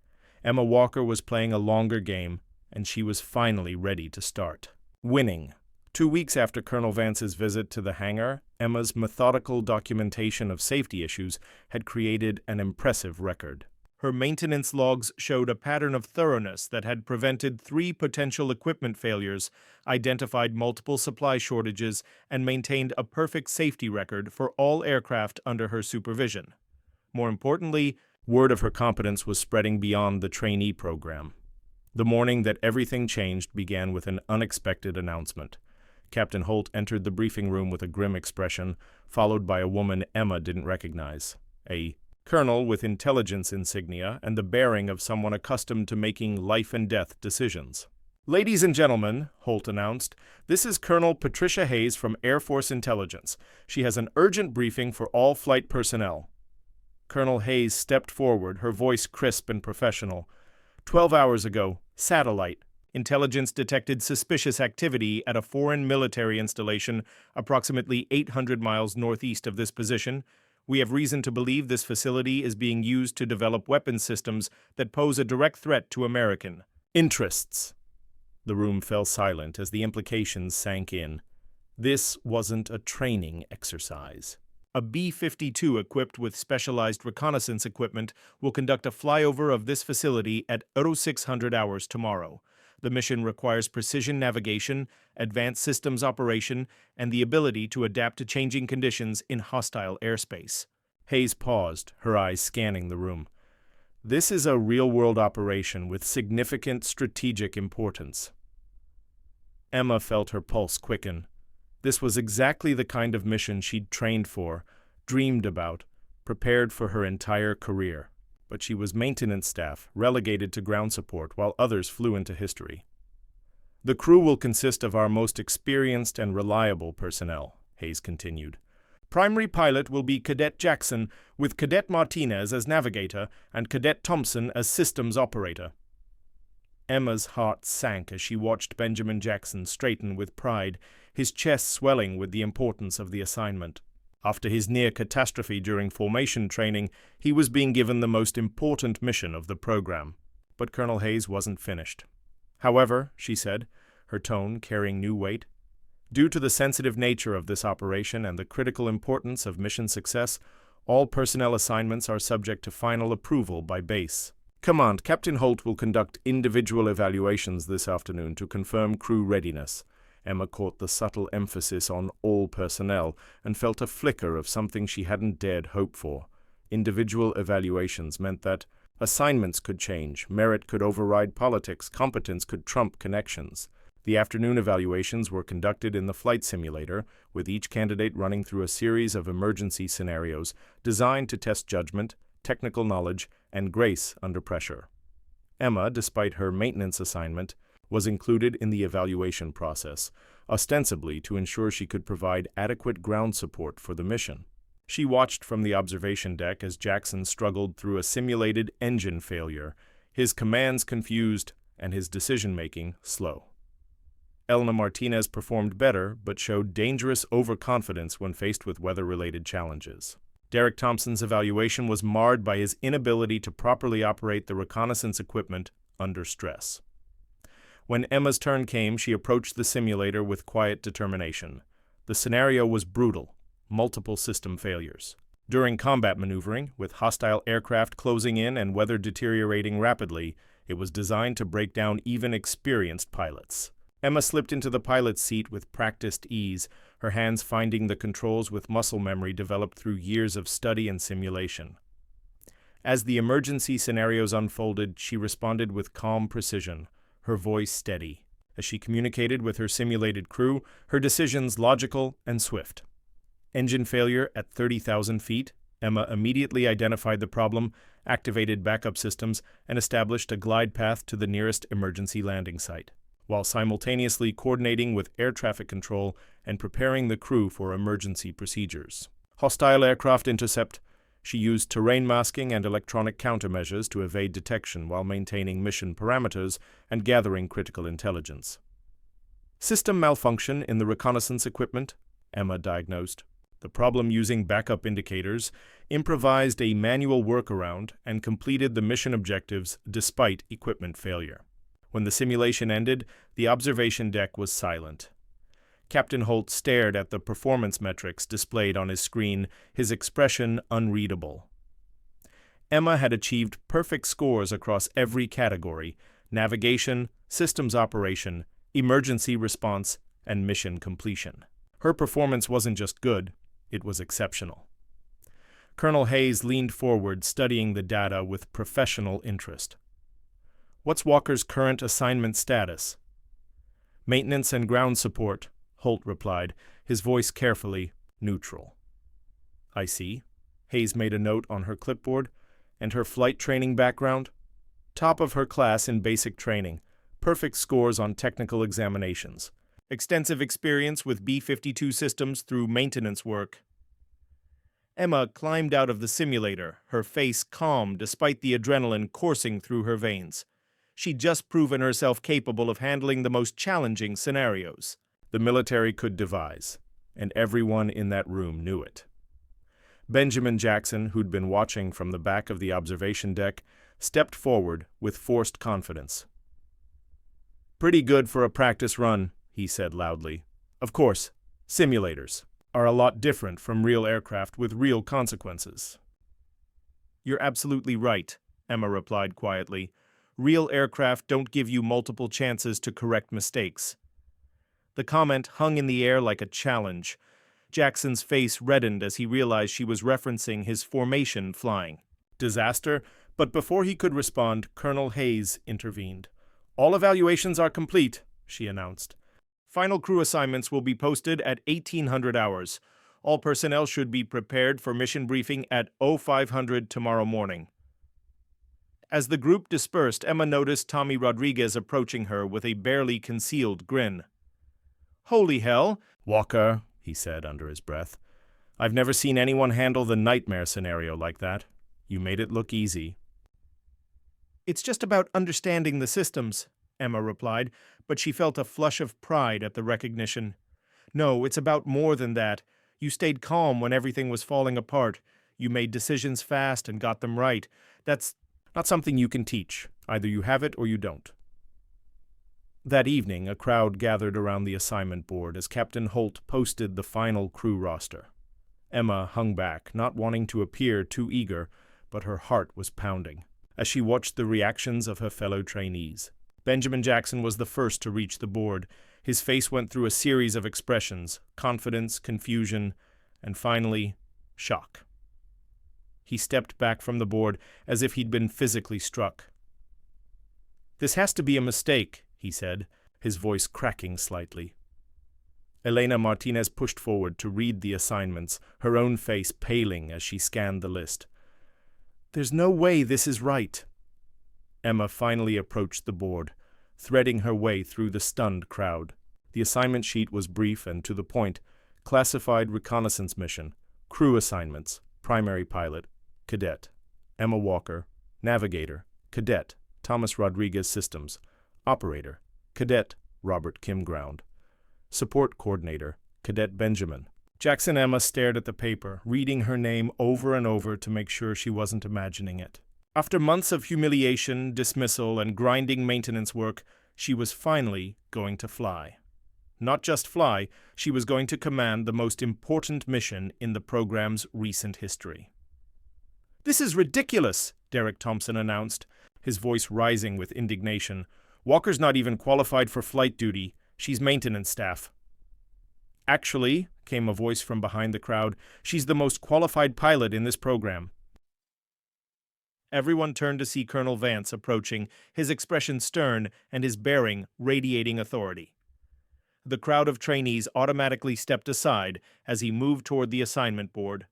Emma Walker was playing a longer game, and she was finally ready to start winning. 2 weeks after Colonel Vance's visit to the hangar, Emma's methodical documentation of safety issues had created an impressive record. Her maintenance logs showed a pattern of thoroughness that had prevented 3 potential equipment failures, identified multiple supply shortages, and maintained a perfect safety record for all aircraft under her supervision. More importantly, Word of her competence was spreading beyond the trainee program. The morning that everything changed began with an unexpected announcement. Captain Holt entered the briefing room with a grim expression, followed by a woman Emma didn't recognize. A colonel with intelligence insignia and the bearing of someone accustomed to making life-and-death decisions. "Ladies and gentlemen," Holt announced, "this is Colonel Patricia Hayes from Air Force Intelligence. She has an urgent briefing for all flight personnel." Colonel Hayes stepped forward, her voice crisp and professional. 12 hours ago, satellite. Intelligence detected suspicious activity at a foreign military installation approximately 800 miles northeast of this position. We have reason to believe this facility is being used to develop weapons systems that pose a direct threat to American interests. The room fell silent as the implications sank in. This wasn't a training exercise. A B-52 equipped with specialized reconnaissance equipment will conduct a flyover of this facility at 0600 hours tomorrow. The mission requires precision navigation, advanced systems operation, and the ability to adapt to changing conditions in hostile airspace. Hayes paused, her eyes scanning the room. This is a real-world operation with significant strategic importance. Emma felt her pulse quicken. This was exactly the kind of mission she'd trained for, dreamed about, prepared for her entire career. But she was maintenance staff, relegated to ground support while others flew into history. "The crew will consist of our most experienced and reliable personnel," Hayes continued. "Primary pilot will be Cadet Jackson, with Cadet Martinez as navigator and Cadet Thompson as systems operator." Emma's heart sank as she watched Benjamin Jackson straighten with pride, his chest swelling with the importance of the assignment. After his near catastrophe during formation training, he was being given the most important mission of the program. But Colonel Hayes wasn't finished. "However," she said, her tone carrying new weight, "due to the sensitive nature of this operation and the critical importance of mission success, all personnel assignments are subject to final approval by base. Command, Captain Holt will conduct individual evaluations this afternoon to confirm crew readiness." Emma caught the subtle emphasis on all personnel and felt a flicker of something she hadn't dared hope for. Individual evaluations meant that assignments could change, merit could override politics, competence could trump connections. The afternoon evaluations were conducted in the flight simulator, with each candidate running through a series of emergency scenarios designed to test judgment, technical knowledge, and grace under pressure. Emma, despite her maintenance assignment, was included in the evaluation process, ostensibly to ensure she could provide adequate ground support for the mission. She watched from the observation deck as Jackson struggled through a simulated engine failure, his commands confused and his decision-making slow. Elena Martinez performed better, but showed dangerous overconfidence when faced with weather-related challenges. Derek Thompson's evaluation was marred by his inability to properly operate the reconnaissance equipment under stress. When Emma's turn came, she approached the simulator with quiet determination. The scenario was brutal, multiple system failures. During combat maneuvering, with hostile aircraft closing in and weather deteriorating rapidly, it was designed to break down even experienced pilots. Emma slipped into the pilot's seat with practiced ease, her hands finding the controls with muscle memory developed through years of study and simulation. As the emergency scenarios unfolded, she responded with calm precision, her voice steady. As she communicated with her simulated crew, her decisions logical and swift. Engine failure at 30,000 feet, Emma immediately identified the problem, activated backup systems, and established a glide path to the nearest emergency landing site, while simultaneously coordinating with air traffic control and preparing the crew for emergency procedures. Hostile aircraft intercept. She used terrain masking and electronic countermeasures to evade detection while maintaining mission parameters and gathering critical intelligence. System malfunction in the reconnaissance equipment, Emma diagnosed. The problem using backup indicators, improvised a manual workaround, and completed the mission objectives despite equipment failure. When the simulation ended, the observation deck was silent. Captain Holt stared at the performance metrics displayed on his screen, his expression unreadable. Emma had achieved perfect scores across every category: navigation, systems operation, emergency response, and mission completion. Her performance wasn't just good, it was exceptional. Colonel Hayes leaned forward, studying the data with professional interest. "What's Walker's current assignment status?" "Maintenance and ground support," Holt replied, his voice carefully neutral. "I see." Hayes made a note on her clipboard. "And her flight training background?" "Top of her class in basic training. Perfect scores on technical examinations. Extensive experience with B-52 systems through maintenance work." Emma climbed out of the simulator, her face calm despite the adrenaline coursing through her veins. She'd just proven herself capable of handling the most challenging scenarios the military could devise, and everyone in that room knew it. Benjamin Jackson, who'd been watching from the back of the observation deck, stepped forward with forced confidence. "Pretty good for a practice run," he said loudly. "Of course, simulators are a lot different from real aircraft with real consequences." "You're absolutely right," Emma replied quietly. "Real aircraft don't give you multiple chances to correct mistakes." The comment hung in the air like a challenge. Jackson's face reddened as he realized she was referencing his formation flying. Disaster, but before he could respond, Colonel Hayes intervened. "All evaluations are complete," she announced. "Final crew assignments will be posted at 1800 hours. All personnel should be prepared for mission briefing at 0500 tomorrow morning." As the group dispersed, Emma noticed Tommy Rodriguez approaching her with a barely concealed grin. "Holy hell, Walker," he said under his breath. "I've never seen anyone handle the nightmare scenario like that. You made it look easy." "It's just about understanding the systems," Emma replied, but she felt a flush of pride at the recognition. "No, it's about more than that. You stayed calm when everything was falling apart. You made decisions fast and got them right. That's not something you can teach. Either you have it or you don't." That evening, a crowd gathered around the assignment board as Captain Holt posted the final crew roster. Emma hung back, not wanting to appear too eager, but her heart was pounding as she watched the reactions of her fellow trainees. Benjamin Jackson was the first to reach the board. His face went through a series of expressions: confidence, confusion, and finally, shock. He stepped back from the board as if he'd been physically struck. "This has to be a mistake," he said, his voice cracking slightly. Elena Martinez pushed forward to read the assignments, her own face paling as she scanned the list. "There's no way this is right." Emma finally approached the board, threading her way through the stunned crowd. The assignment sheet was brief and to the point: classified reconnaissance mission, crew assignments, primary pilot, cadet, Emma Walker, navigator, cadet, Thomas Rodriguez Systems, operator, cadet, Robert Kim Ground, support coordinator, cadet Benjamin. Jackson Emma stared at the paper, reading her name over and over to make sure she wasn't imagining it. After months of humiliation, dismissal, and grinding maintenance work, she was finally going to fly. Not just fly, she was going to command the most important mission in the program's recent history. "This is ridiculous," Derek Thompson announced, his voice rising with indignation. "Walker's not even qualified for flight duty. She's maintenance staff." "Actually," came a voice from behind the crowd, "she's the most qualified pilot in this program." Everyone turned to see Colonel Vance approaching, his expression stern and his bearing radiating authority. The crowd of trainees automatically stepped aside as he moved toward the assignment board.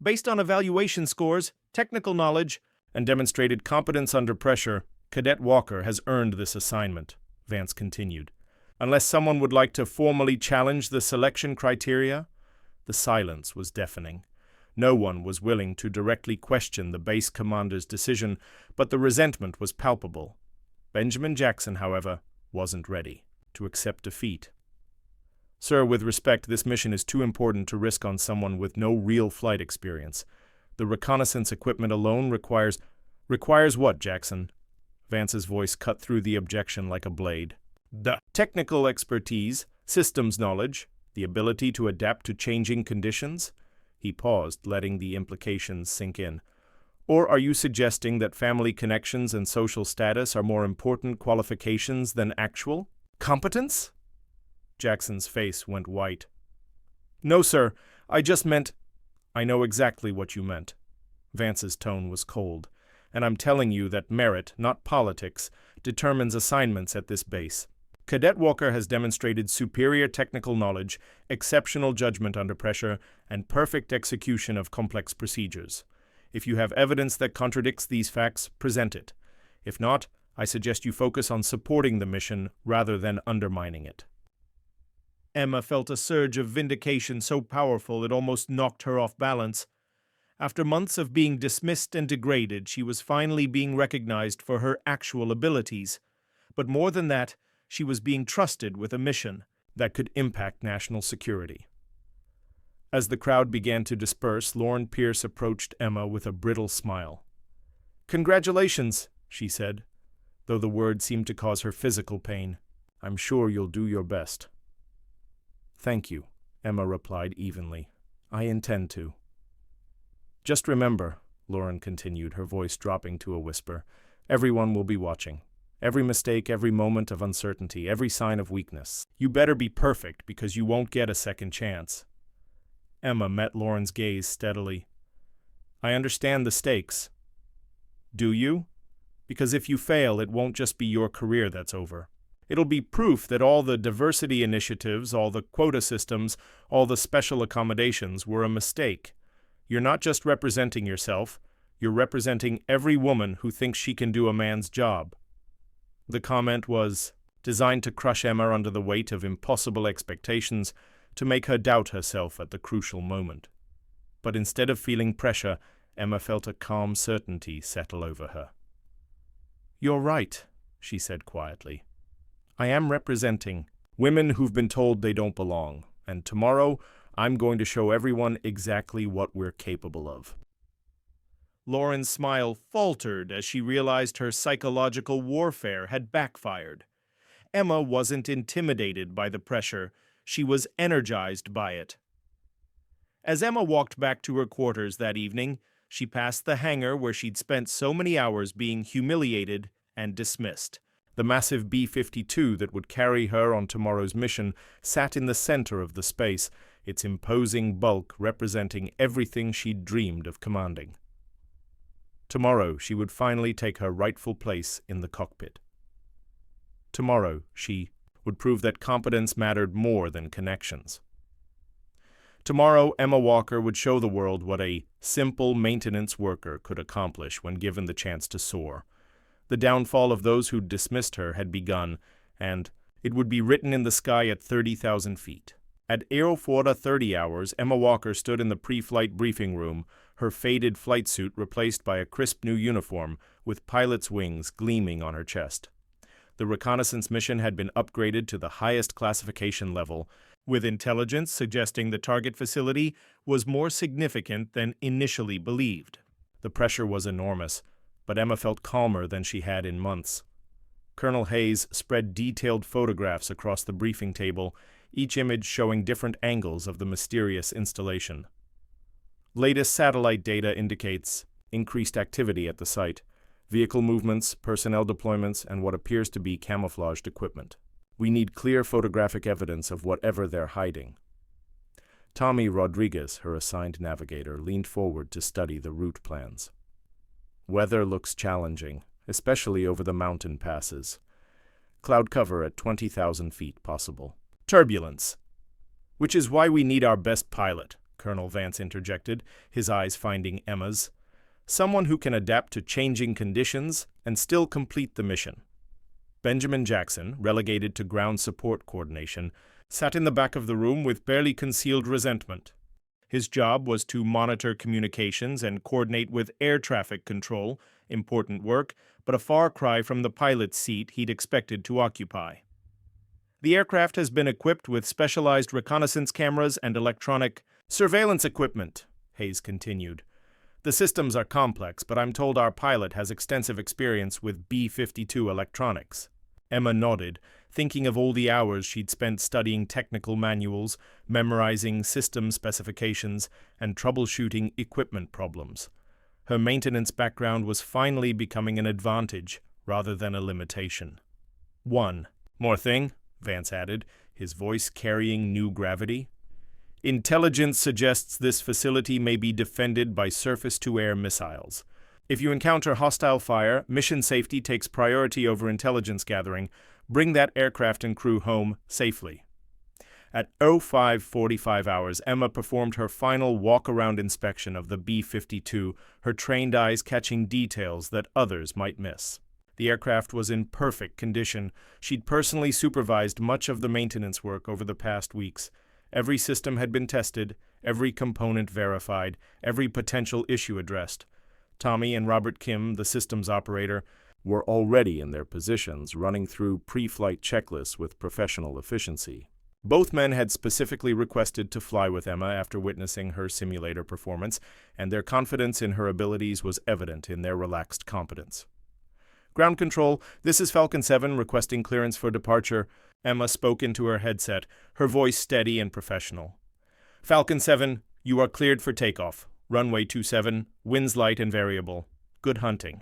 "Based on evaluation scores, technical knowledge, and demonstrated competence under pressure, Cadet Walker has earned this assignment," Vance continued. "Unless someone would like to formally challenge the selection criteria?" The silence was deafening. No one was willing to directly question the base commander's decision, but the resentment was palpable. Benjamin Jackson, however, wasn't ready to accept defeat. "Sir, with respect, this mission is too important to risk on someone with no real flight experience. The reconnaissance equipment alone requires..." "Requires what, Jackson?" Vance's voice cut through the objection like a blade. "The technical expertise, systems knowledge, the ability to adapt to changing conditions?" He paused, letting the implications sink in. "Or are you suggesting that family connections and social status are more important qualifications than actual competence?" Jackson's face went white. "No, sir. I just meant..." I know exactly what you meant. Vance's tone was cold. And I'm telling you that merit, not politics, determines assignments at this base. Cadet Walker has demonstrated superior technical knowledge, exceptional judgment under pressure, and perfect execution of complex procedures. If you have evidence that contradicts these facts, present it. If not, I suggest you focus on supporting the mission rather than undermining it. Emma felt a surge of vindication so powerful it almost knocked her off balance. After months of being dismissed and degraded, she was finally being recognized for her actual abilities. But more than that, she was being trusted with a mission that could impact national security. As the crowd began to disperse, Lauren Pierce approached Emma with a brittle smile. "Congratulations," she said, though the word seemed to cause her physical pain. "I'm sure you'll do your best." "Thank you," Emma replied evenly. "I intend to." "Just remember," Lauren continued, her voice dropping to a whisper, "everyone will be watching. Every mistake, every moment of uncertainty, every sign of weakness. You better be perfect because you won't get a second chance." Emma met Lauren's gaze steadily. "I understand the stakes." "Do you? Because if you fail, it won't just be your career that's over. It'll be proof that all the diversity initiatives, all the quota systems, all the special accommodations were a mistake. You're not just representing yourself, you're representing every woman who thinks she can do a man's job." The comment was designed to crush Emma under the weight of impossible expectations, to make her doubt herself at the crucial moment. But instead of feeling pressure, Emma felt a calm certainty settle over her. "You're right," she said quietly. "I am representing women who've been told they don't belong, and tomorrow I'm going to show everyone exactly what we're capable of." Lauren's smile faltered as she realized her psychological warfare had backfired. Emma wasn't intimidated by the pressure, she was energized by it. As Emma walked back to her quarters that evening, she passed the hangar where she'd spent so many hours being humiliated and dismissed. The massive B-52 that would carry her on tomorrow's mission sat in the center of the space, its imposing bulk representing everything she'd dreamed of commanding. Tomorrow she would finally take her rightful place in the cockpit. Tomorrow she would prove that competence mattered more than connections. Tomorrow Emma Walker would show the world what a simple maintenance worker could accomplish when given the chance to soar. The downfall of those who dismissed her had begun, and it would be written in the sky at 30,000 feet. At Aeroflota 30 hours, Emma Walker stood in the pre-flight briefing room, her faded flight suit replaced by a crisp new uniform with pilot's wings gleaming on her chest. The reconnaissance mission had been upgraded to the highest classification level, with intelligence suggesting the target facility was more significant than initially believed. The pressure was enormous, but Emma felt calmer than she had in months. Colonel Hayes spread detailed photographs across the briefing table, each image showing different angles of the mysterious installation. Latest satellite data indicates increased activity at the site, vehicle movements, personnel deployments, and what appears to be camouflaged equipment. We need clear photographic evidence of whatever they're hiding. Tommy Rodriguez, her assigned navigator, leaned forward to study the route plans. Weather looks challenging, especially over the mountain passes. Cloud cover at 20,000 feet possible. Turbulence. Which is why we need our best pilot, Colonel Vance interjected, his eyes finding Emma's. Someone who can adapt to changing conditions and still complete the mission. Benjamin Jackson, relegated to ground support coordination, sat in the back of the room with barely concealed resentment. His job was to monitor communications and coordinate with air traffic control, important work, but a far cry from the pilot's seat he'd expected to occupy. The aircraft has been equipped with specialized reconnaissance cameras and electronic surveillance equipment, Hayes continued. The systems are complex, but I'm told our pilot has extensive experience with B-52 electronics. Emma nodded, thinking of all the hours she'd spent studying technical manuals, memorizing system specifications, and troubleshooting equipment problems. Her maintenance background was finally becoming an advantage rather than a limitation. One more thing, Vance added, his voice carrying new gravity. Intelligence suggests this facility may be defended by surface-to-air missiles. If you encounter hostile fire, mission safety takes priority over intelligence gathering. Bring that aircraft and crew home safely. At 05:45 hours, Emma performed her final walk-around inspection of the B-52, her trained eyes catching details that others might miss. The aircraft was in perfect condition. She'd personally supervised much of the maintenance work over the past weeks. Every system had been tested, every component verified, every potential issue addressed. Tommy and Robert Kim, the systems operator, were already in their positions, running through pre-flight checklists with professional efficiency. Both men had specifically requested to fly with Emma after witnessing her simulator performance, and their confidence in her abilities was evident in their relaxed competence. Ground control, this is Falcon 7 requesting clearance for departure. Emma spoke into her headset, her voice steady and professional. Falcon 7, you are cleared for takeoff. Runway 27, winds light and variable. Good hunting.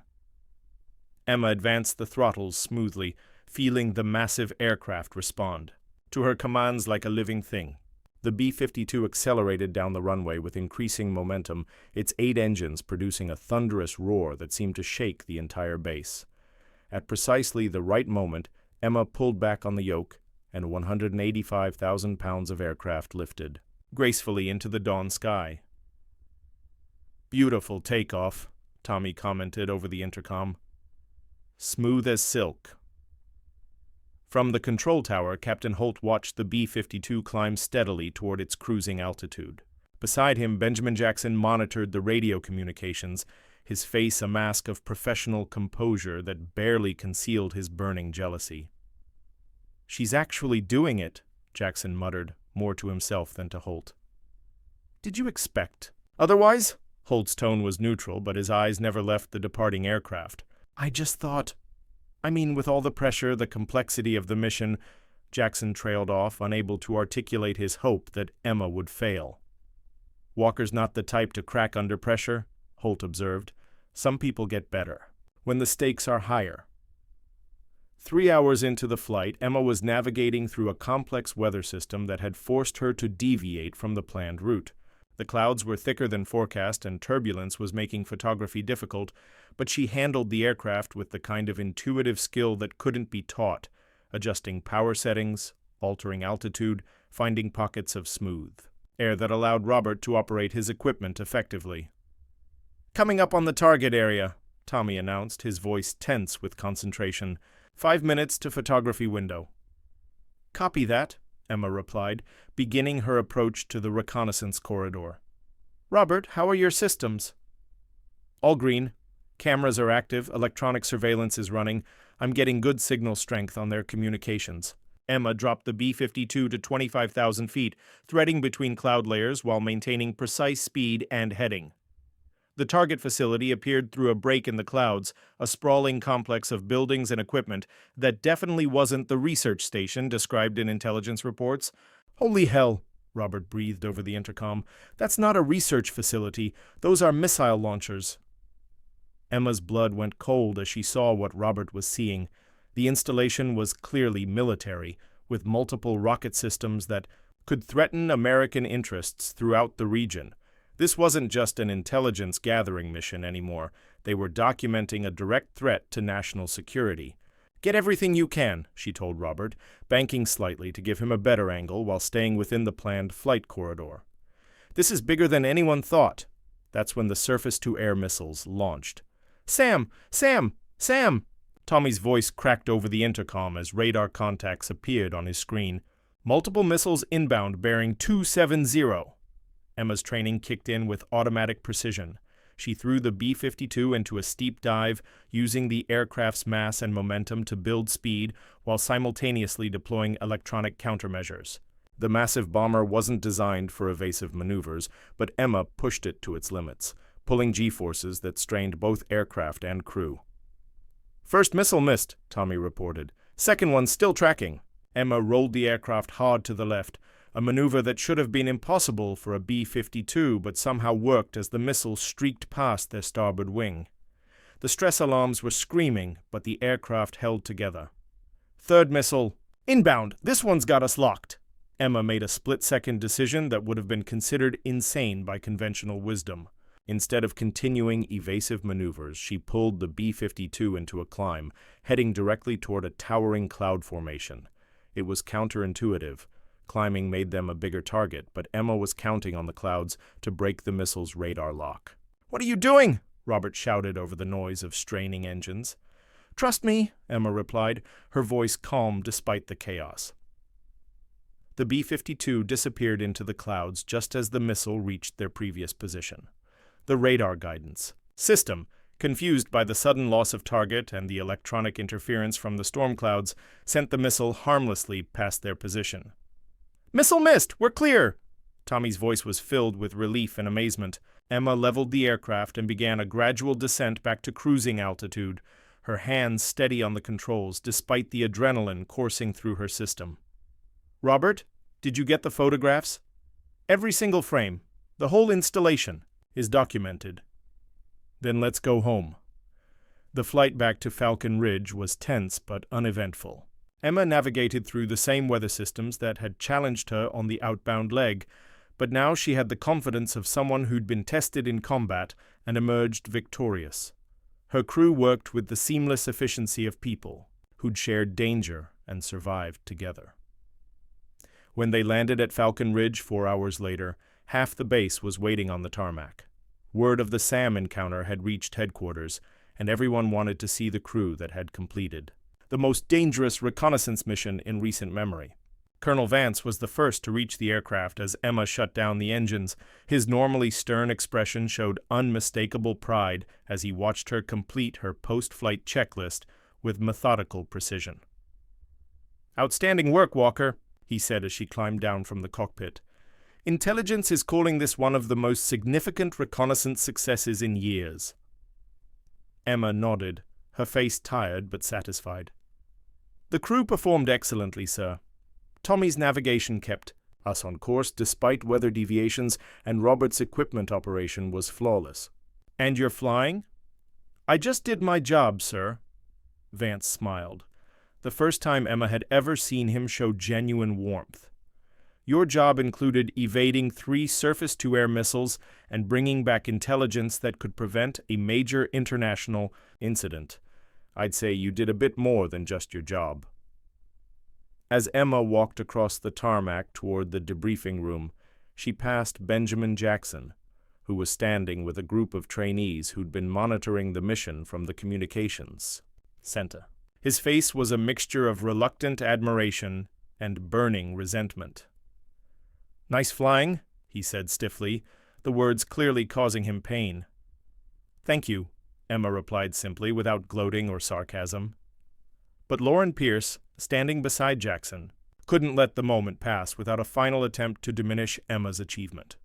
Emma advanced the throttles smoothly, feeling the massive aircraft respond to her commands like a living thing. The B-52 accelerated down the runway with increasing momentum, its 8 engines producing a thunderous roar that seemed to shake the entire base. At precisely the right moment, Emma pulled back on the yoke, and 185,000 pounds of aircraft lifted gracefully into the dawn sky. Beautiful takeoff, Tommy commented over the intercom. Smooth as silk. From the control tower, Captain Holt watched the B-52 climb steadily toward its cruising altitude. Beside him, Benjamin Jackson monitored the radio communications, his face a mask of professional composure that barely concealed his burning jealousy. She's actually doing it, Jackson muttered, more to himself than to Holt. Did you expect otherwise? Holt's tone was neutral, but his eyes never left the departing aircraft. I just thought... with all the pressure, the complexity of the mission, Jackson trailed off, unable to articulate his hope that Emma would fail. Walker's not the type to crack under pressure, Holt observed. Some people get better when the stakes are higher. 3 hours into the flight, Emma was navigating through a complex weather system that had forced her to deviate from the planned route. The clouds were thicker than forecast, and turbulence was making photography difficult, but she handled the aircraft with the kind of intuitive skill that couldn't be taught, adjusting power settings, altering altitude, finding pockets of smooth air that allowed Robert to operate his equipment effectively. Coming up on the target area, Tommy announced, his voice tense with concentration. 5 minutes to photography window. Copy that, Emma replied, beginning her approach to the reconnaissance corridor. Robert, how are your systems? All green. Cameras are active, electronic surveillance is running. I'm getting good signal strength on their communications. Emma dropped the B-52 to 25,000 feet, threading between cloud layers while maintaining precise speed and heading. The target facility appeared through a break in the clouds, a sprawling complex of buildings and equipment that definitely wasn't the research station described in intelligence reports. Holy hell, Robert breathed over the intercom. That's not a research facility. Those are missile launchers. Emma's blood went cold as she saw what Robert was seeing. The installation was clearly military, with multiple rocket systems that could threaten American interests throughout the region. This wasn't just an intelligence gathering mission anymore. They were documenting a direct threat to national security. Get everything you can, she told Robert, banking slightly to give him a better angle while staying within the planned flight corridor. This is bigger than anyone thought. That's when the surface-to-air missiles launched. Sam! Sam! Sam! Tommy's voice cracked over the intercom as radar contacts appeared on his screen. Multiple missiles inbound bearing 270. Emma's training kicked in with automatic precision. She threw the B-52 into a steep dive, using the aircraft's mass and momentum to build speed while simultaneously deploying electronic countermeasures. The massive bomber wasn't designed for evasive maneuvers, but Emma pushed it to its limits, pulling G-forces that strained both aircraft and crew. First missile missed, Tommy reported. Second one still tracking. Emma rolled the aircraft hard to the left, a maneuver that should have been impossible for a B-52 but somehow worked as the missiles streaked past their starboard wing. The stress alarms were screaming, but the aircraft held together. Third missile. Inbound! This one's got us locked! Emma made a split-second decision that would have been considered insane by conventional wisdom. Instead of continuing evasive maneuvers, she pulled the B-52 into a climb, heading directly toward a towering cloud formation. It was counterintuitive. Climbing made them a bigger target, but Emma was counting on the clouds to break the missile's radar lock. "What are you doing?" Robert shouted over the noise of straining engines. "Trust me," Emma replied, her voice calm despite the chaos. The B-52 disappeared into the clouds just as the missile reached their previous position. The radar guidance system, confused by the sudden loss of target and the electronic interference from the storm clouds, sent the missile harmlessly past their position. "Missile missed! We're clear!" Tommy's voice was filled with relief and amazement. Emma leveled the aircraft and began a gradual descent back to cruising altitude, her hands steady on the controls despite the adrenaline coursing through her system. "Robert, did you get the photographs? Every single frame, the whole installation, is documented." "Then let's go home." The flight back to Falcon Ridge was tense but uneventful. Emma navigated through the same weather systems that had challenged her on the outbound leg, but now she had the confidence of someone who'd been tested in combat and emerged victorious. Her crew worked with the seamless efficiency of people who'd shared danger and survived together. When they landed at Falcon Ridge 4 hours later, half the base was waiting on the tarmac. Word of the SAM encounter had reached headquarters, and everyone wanted to see the crew that had completed the most dangerous reconnaissance mission in recent memory. Colonel Vance was the first to reach the aircraft as Emma shut down the engines. His normally stern expression showed unmistakable pride as he watched her complete her post-flight checklist with methodical precision. "Outstanding work, Walker," he said as she climbed down from the cockpit. "Intelligence is calling this one of the most significant reconnaissance successes in years." Emma nodded, her face tired but satisfied. "The crew performed excellently, sir. Tommy's navigation kept us on course despite weather deviations, and Robert's equipment operation was flawless." "And you're flying?" "I just did my job, sir." Vance smiled, the first time Emma had ever seen him show genuine warmth. "Your job included evading 3 surface-to-air missiles and bringing back intelligence that could prevent a major international incident. I'd say you did a bit more than just your job." As Emma walked across the tarmac toward the debriefing room, she passed Benjamin Jackson, who was standing with a group of trainees who'd been monitoring the mission from the communications center. His face was a mixture of reluctant admiration and burning resentment. "Nice flying," he said stiffly, the words clearly causing him pain. "Thank you," Emma replied simply, without gloating or sarcasm. But Lauren Pierce, standing beside Jackson, couldn't let the moment pass without a final attempt to diminish Emma's achievement.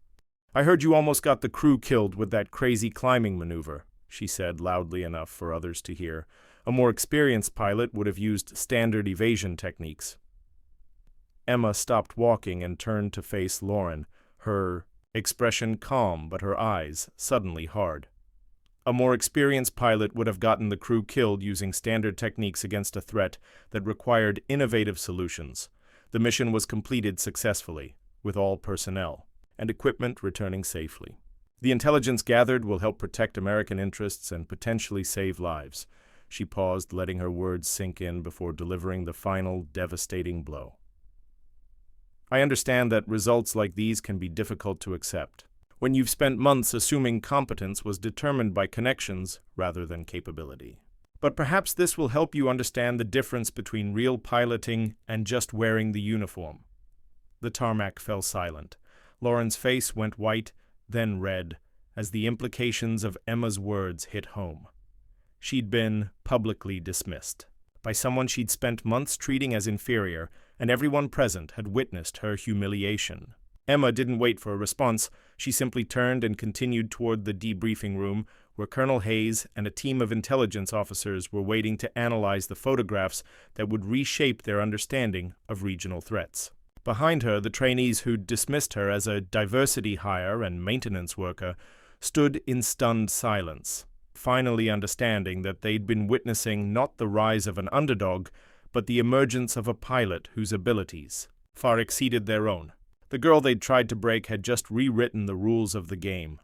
"I heard you almost got the crew killed with that crazy climbing maneuver," she said loudly enough for others to hear. A more experienced pilot would have used standard evasion techniques. Emma stopped walking and turned to face Lauren, her expression calm but her eyes suddenly hard. A more experienced pilot would have gotten the crew killed using standard techniques against a threat that required innovative solutions. The mission was completed successfully, with all personnel and equipment returning safely. The intelligence gathered will help protect American interests and potentially save lives. She paused, letting her words sink in before delivering the final, devastating blow. "I understand that results like these can be difficult to accept when you've spent months assuming competence was determined by connections rather than capability. But perhaps this will help you understand the difference between real piloting and just wearing the uniform." The tarmac fell silent. Lauren's face went white, then red, as the implications of Emma's words hit home. She'd been publicly dismissed by someone she'd spent months treating as inferior, and everyone present had witnessed her humiliation. Emma didn't wait for a response. She simply turned and continued toward the debriefing room, where Colonel Hayes and a team of intelligence officers were waiting to analyze the photographs that would reshape their understanding of regional threats. Behind her, the trainees who'd dismissed her as a diversity hire and maintenance worker stood in stunned silence, finally understanding that they'd been witnessing not the rise of an underdog, but the emergence of a pilot whose abilities far exceeded their own. The girl they'd tried to break had just rewritten the rules of the game,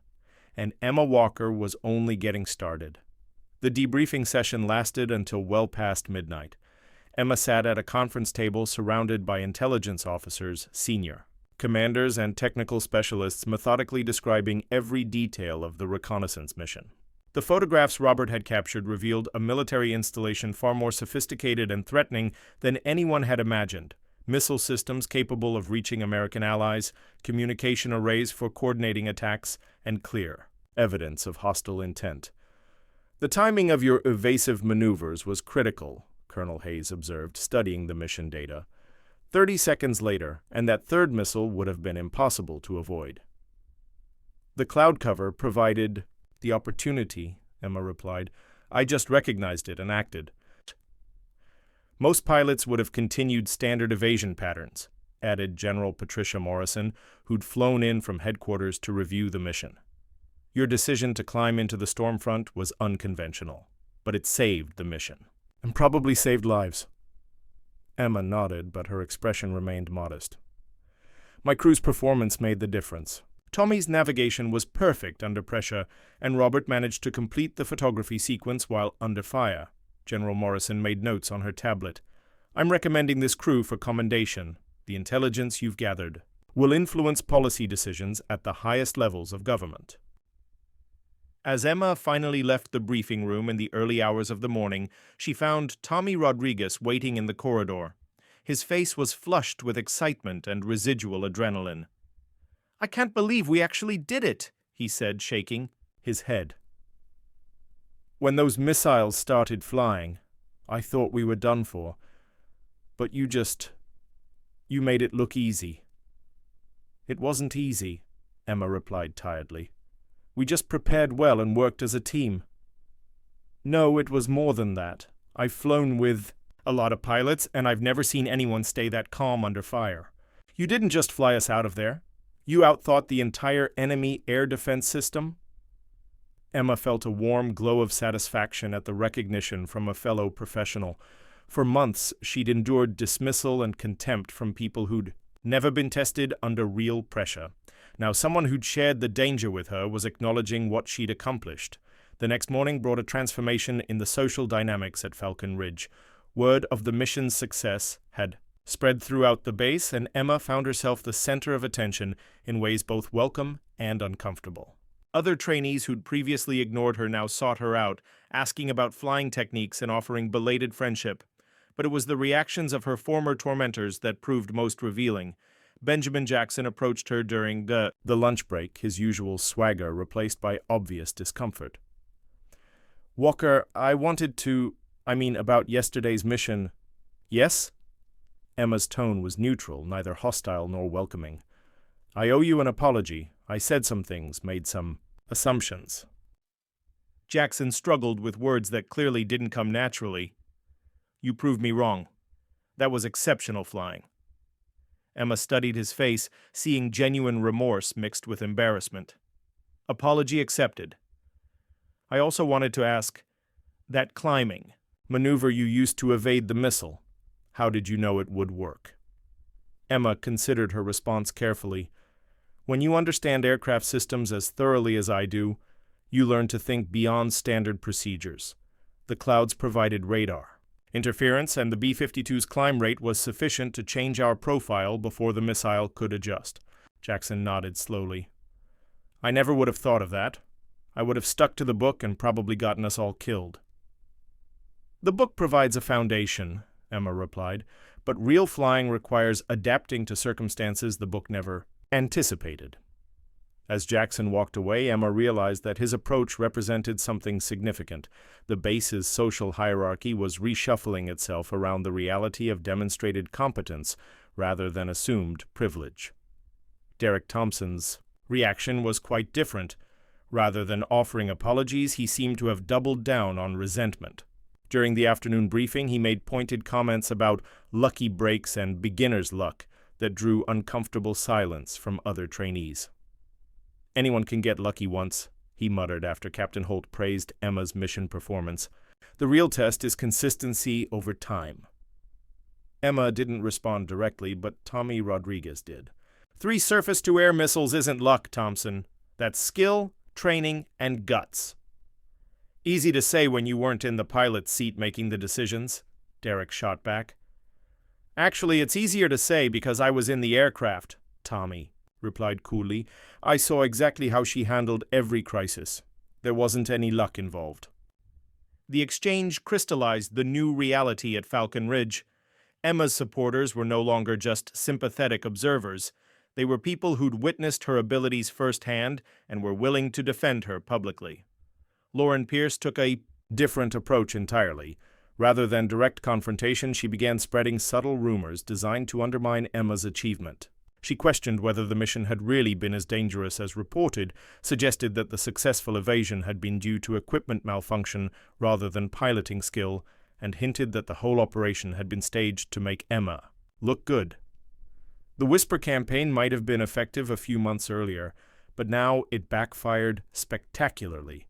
and Emma Walker was only getting started. The debriefing session lasted until well past midnight. Emma sat at a conference table surrounded by intelligence officers, senior commanders, and technical specialists methodically describing every detail of the reconnaissance mission. The photographs Robert had captured revealed a military installation far more sophisticated and threatening than anyone had imagined. Missile systems capable of reaching American allies, communication arrays for coordinating attacks, and clear evidence of hostile intent. "The timing of your evasive maneuvers was critical," Colonel Hayes observed, studying the mission data. 30 seconds later, and that third missile would have been impossible to avoid. "The cloud cover provided the opportunity," Emma replied. "I just recognized it and acted." "Most pilots would have continued standard evasion patterns," added General Patricia Morrison, who'd flown in from headquarters to review the mission. "Your decision to climb into the storm front was unconventional, but it saved the mission. And probably saved lives." Emma nodded, but her expression remained modest. "My crew's performance made the difference. Tommy's navigation was perfect under pressure, and Robert managed to complete the photography sequence while under fire." General Morrison made notes on her tablet. "I'm recommending this crew for commendation. The intelligence you've gathered will influence policy decisions at the highest levels of government." As Emma finally left the briefing room in the early hours of the morning, she found Tommy Rodriguez waiting in the corridor. His face was flushed with excitement and residual adrenaline. "I can't believe we actually did it," he said, shaking his head. "When those missiles started flying, I thought we were done for. But you made it look easy." "It wasn't easy," Emma replied tiredly. "We just prepared well and worked as a team." "No, it was more than that. I've flown with a lot of pilots, and I've never seen anyone stay that calm under fire. You didn't just fly us out of there. You outthought the entire enemy air defense system." Emma felt a warm glow of satisfaction at the recognition from a fellow professional. For months, she'd endured dismissal and contempt from people who'd never been tested under real pressure. Now someone who'd shared the danger with her was acknowledging what she'd accomplished. The next morning brought a transformation in the social dynamics at Falcon Ridge. Word of the mission's success had spread throughout the base, and Emma found herself the center of attention in ways both welcome and uncomfortable. Other trainees who'd previously ignored her now sought her out, asking about flying techniques and offering belated friendship. But it was the reactions of her former tormentors that proved most revealing. Benjamin Jackson approached her during the lunch break, his usual swagger replaced by obvious discomfort. "Walker, about yesterday's mission." "Yes?" Emma's tone was neutral, neither hostile nor welcoming. "I owe you an apology. I said some things, made some assumptions." Jackson struggled with words that clearly didn't come naturally. "You proved me wrong. That was exceptional flying." Emma studied his face, seeing genuine remorse mixed with embarrassment. "Apology accepted. I also wanted to ask, that climbing maneuver you used to evade the missile, how did you know it would work?" Emma considered her response carefully. "When you understand aircraft systems as thoroughly as I do, you learn to think beyond standard procedures. The clouds provided radar. Interference and the B-52's climb rate was sufficient to change our profile before the missile could adjust." Jackson nodded slowly. "I never would have thought of that. I would have stuck to the book and probably gotten us all killed." "The book provides a foundation," Emma replied, "but real flying requires adapting to circumstances the book never anticipated." As Jackson walked away, Emma realized that his approach represented something significant. The base's social hierarchy was reshuffling itself around the reality of demonstrated competence rather than assumed privilege. Derek Thompson's reaction was quite different. Rather than offering apologies, he seemed to have doubled down on resentment. During the afternoon briefing, he made pointed comments about lucky breaks and beginner's luck that drew uncomfortable silence from other trainees. "Anyone can get lucky once," he muttered after Captain Holt praised Emma's mission performance. "The real test is consistency over time." Emma didn't respond directly, but Tommy Rodriguez did. 3 surface-to-air missiles isn't luck, Thompson. That's skill, training, and guts. Easy to say when you weren't in the pilot's seat making the decisions, Derek shot back. Actually, it's easier to say because I was in the aircraft, Tommy replied coolly. I saw exactly how she handled every crisis. There wasn't any luck involved. The exchange crystallized the new reality at Falcon Ridge. Emma's supporters were no longer just sympathetic observers. They were people who'd witnessed her abilities firsthand and were willing to defend her publicly. Lauren Pierce took a different approach entirely. Rather than direct confrontation, she began spreading subtle rumors designed to undermine Emma's achievement. She questioned whether the mission had really been as dangerous as reported, suggested that the successful evasion had been due to equipment malfunction rather than piloting skill, and hinted that the whole operation had been staged to make Emma look good. The Whisper campaign might have been effective a few months earlier, but now it backfired spectacularly.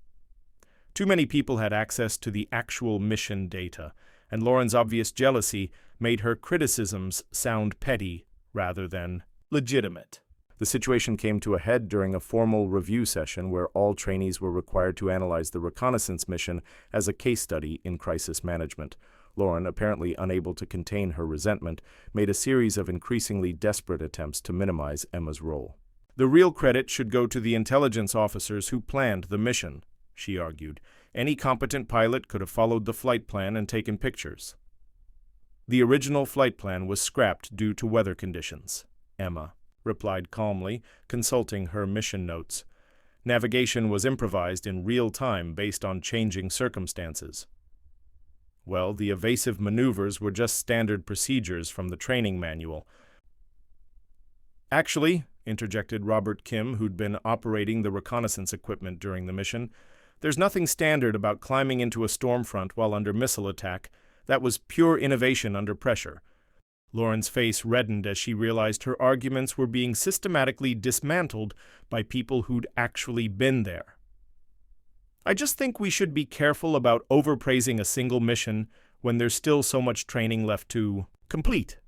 Too many people had access to the actual mission data, and Lauren's obvious jealousy made her criticisms sound petty rather than legitimate. The situation came to a head during a formal review session where all trainees were required to analyze the reconnaissance mission as a case study in crisis management. Lauren, apparently unable to contain her resentment, made a series of increasingly desperate attempts to minimize Emma's role. The real credit should go to the intelligence officers who planned the mission, she argued. Any competent pilot could have followed the flight plan and taken pictures. The original flight plan was scrapped due to weather conditions, Emma replied calmly, consulting her mission notes. Navigation was improvised in real time based on changing circumstances. Well, the evasive maneuvers were just standard procedures from the training manual. Actually, interjected Robert Kim, who'd been operating the reconnaissance equipment during the mission, there's nothing standard about climbing into a storm front while under missile attack. That was pure innovation under pressure. Lauren's face reddened as she realized her arguments were being systematically dismantled by people who'd actually been there. I just think we should be careful about overpraising a single mission when there's still so much training left to complete.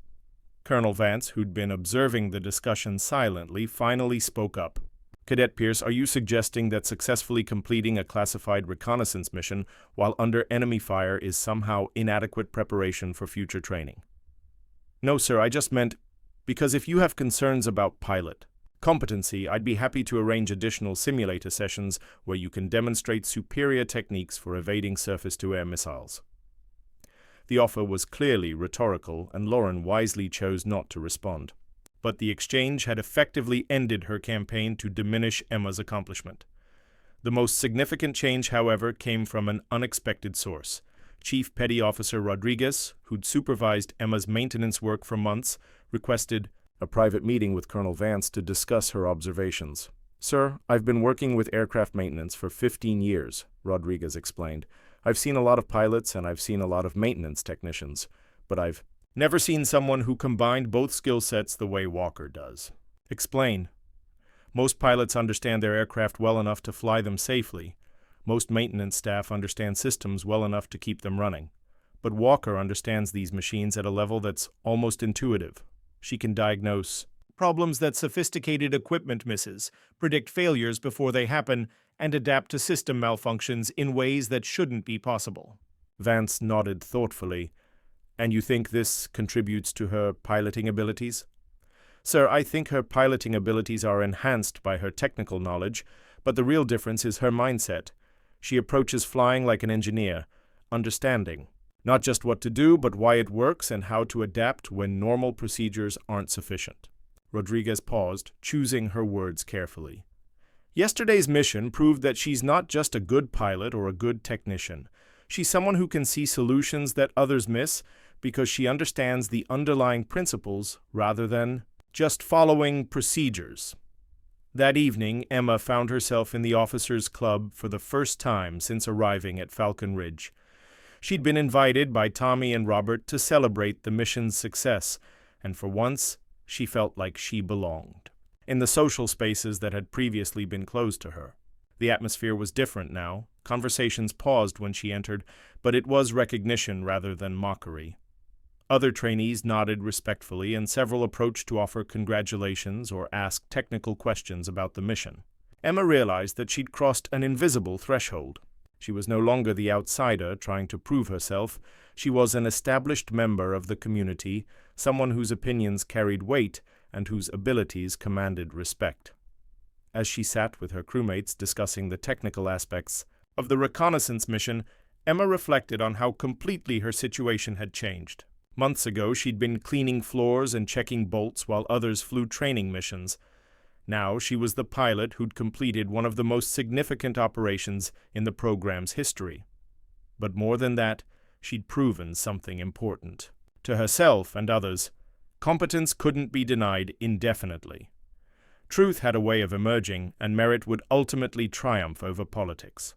Colonel Vance, who'd been observing the discussion silently, finally spoke up. Cadet Pierce, are you suggesting that successfully completing a classified reconnaissance mission while under enemy fire is somehow inadequate preparation for future training? No, sir, I just meant, because if you have concerns about pilot competency, I'd be happy to arrange additional simulator sessions where you can demonstrate superior techniques for evading surface-to-air missiles. The offer was clearly rhetorical, and Lauren wisely chose not to respond. But the exchange had effectively ended her campaign to diminish Emma's accomplishment. The most significant change, however, came from an unexpected source. Chief Petty Officer Rodriguez, who'd supervised Emma's maintenance work for months, requested a private meeting with Colonel Vance to discuss her observations. Sir, I've been working with aircraft maintenance for 15 years, Rodriguez explained. I've seen a lot of pilots and I've seen a lot of maintenance technicians, but I've never seen someone who combined both skill sets the way Walker does. Explain. Most pilots understand their aircraft well enough to fly them safely. Most maintenance staff understand systems well enough to keep them running. But Walker understands these machines at a level that's almost intuitive. She can diagnose problems that sophisticated equipment misses, predict failures before they happen, and adapt to system malfunctions in ways that shouldn't be possible. Vance nodded thoughtfully. And you think this contributes to her piloting abilities? Sir, I think her piloting abilities are enhanced by her technical knowledge, but the real difference is her mindset. She approaches flying like an engineer, understanding not just what to do, but why it works and how to adapt when normal procedures aren't sufficient. Rodriguez paused, choosing her words carefully. Yesterday's mission proved that she's not just a good pilot or a good technician. She's someone who can see solutions that others miss because she understands the underlying principles rather than just following procedures. That evening, Emma found herself in the officers' club for the first time since arriving at Falcon Ridge. She'd been invited by Tommy and Robert to celebrate the mission's success, and for once, she felt like she belonged in the social spaces that had previously been closed to her. The atmosphere was different now. Conversations paused when she entered, but it was recognition rather than mockery. Other trainees nodded respectfully, and several approached to offer congratulations or ask technical questions about the mission. Emma realized that she'd crossed an invisible threshold. She was no longer the outsider trying to prove herself. She was an established member of the community, someone whose opinions carried weight and whose abilities commanded respect. As she sat with her crewmates discussing the technical aspects of the reconnaissance mission, Emma reflected on how completely her situation had changed. Months ago, she'd been cleaning floors and checking bolts while others flew training missions. Now she was the pilot who'd completed one of the most significant operations in the program's history. But more than that, she'd proven something important. To herself and others, competence couldn't be denied indefinitely. Truth had a way of emerging, and merit would ultimately triumph over politics.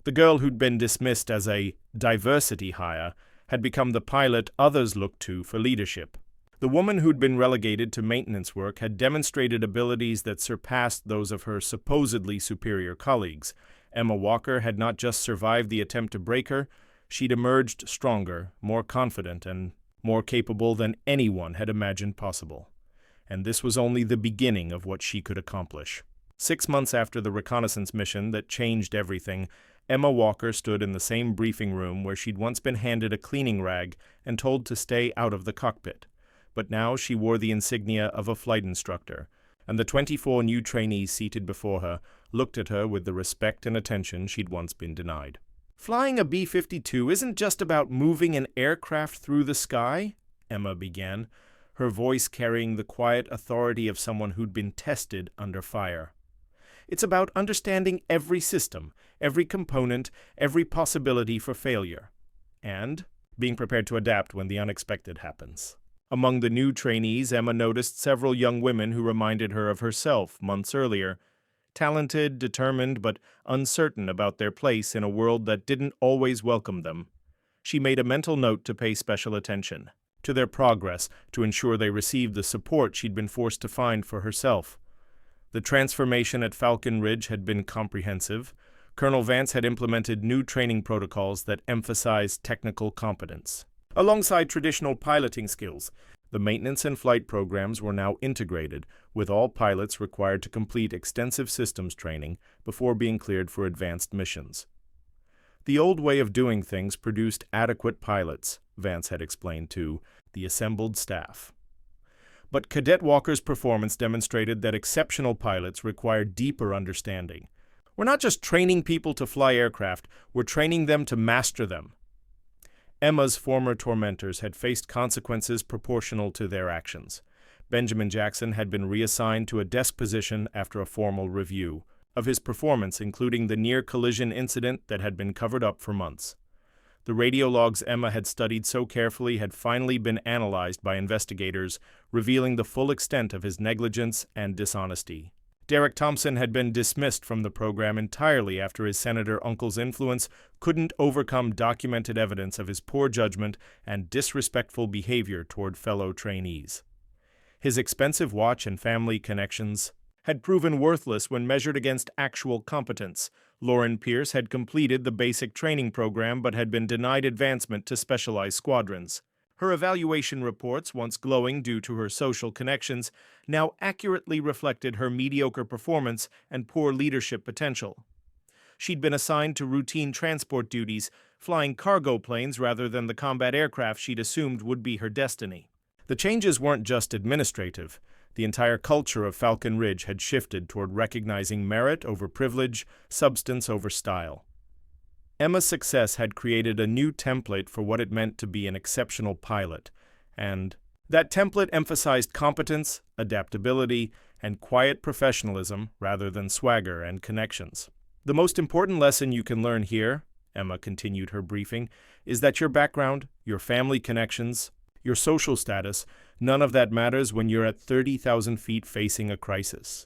The girl who'd been dismissed as a diversity hire had become the pilot others looked to for leadership. The woman who'd been relegated to maintenance work had demonstrated abilities that surpassed those of her supposedly superior colleagues. Emma Walker had not just survived the attempt to break her, she'd emerged stronger, more confident, and more capable than anyone had imagined possible. And this was only the beginning of what she could accomplish. 6 months after the reconnaissance mission that changed everything, Emma Walker stood in the same briefing room where she'd once been handed a cleaning rag and told to stay out of the cockpit. But now she wore the insignia of a flight instructor, and the 24 new trainees seated before her looked at her with the respect and attention she'd once been denied. "Flying a B-52 isn't just about moving an aircraft through the sky," Emma began, her voice carrying the quiet authority of someone who'd been tested under fire. "It's about understanding every system, every component, every possibility for failure, and being prepared to adapt when the unexpected happens." Among the new trainees, Emma noticed several young women who reminded her of herself months earlier, talented, determined, but uncertain about their place in a world that didn't always welcome them. She made a mental note to pay special attention to their progress, to ensure they received the support she'd been forced to find for herself. The transformation at Falcon Ridge had been comprehensive. Colonel Vance had implemented new training protocols that emphasized technical competence. Alongside traditional piloting skills, the maintenance and flight programs were now integrated, with all pilots required to complete extensive systems training before being cleared for advanced missions. The old way of doing things produced adequate pilots, Vance had explained to the assembled staff. But Cadet Walker's performance demonstrated that exceptional pilots require deeper understanding. "We're not just training people to fly aircraft, we're training them to master them." Emma's former tormentors had faced consequences proportional to their actions. Benjamin Jackson had been reassigned to a desk position after a formal review of his performance, including the near-collision incident that had been covered up for months. The radio logs Emma had studied so carefully had finally been analyzed by investigators, revealing the full extent of his negligence and dishonesty. Derek Thompson had been dismissed from the program entirely after his senator uncle's influence couldn't overcome documented evidence of his poor judgment and disrespectful behavior toward fellow trainees. His expensive watch and family connections had proven worthless when measured against actual competence. Lauren Pierce had completed the basic training program but had been denied advancement to specialized squadrons. Her evaluation reports, once glowing due to her social connections, now accurately reflected her mediocre performance and poor leadership potential. She'd been assigned to routine transport duties, flying cargo planes rather than the combat aircraft she'd assumed would be her destiny. The changes weren't just administrative. The entire culture of Falcon Ridge had shifted toward recognizing merit over privilege, substance over style. Emma's success had created a new template for what it meant to be an exceptional pilot, and that template emphasized competence, adaptability, and quiet professionalism rather than swagger and connections. "The most important lesson you can learn here," Emma continued her briefing, "is that your background, your family connections, your social status, none of that matters when you're at 30,000 feet facing a crisis.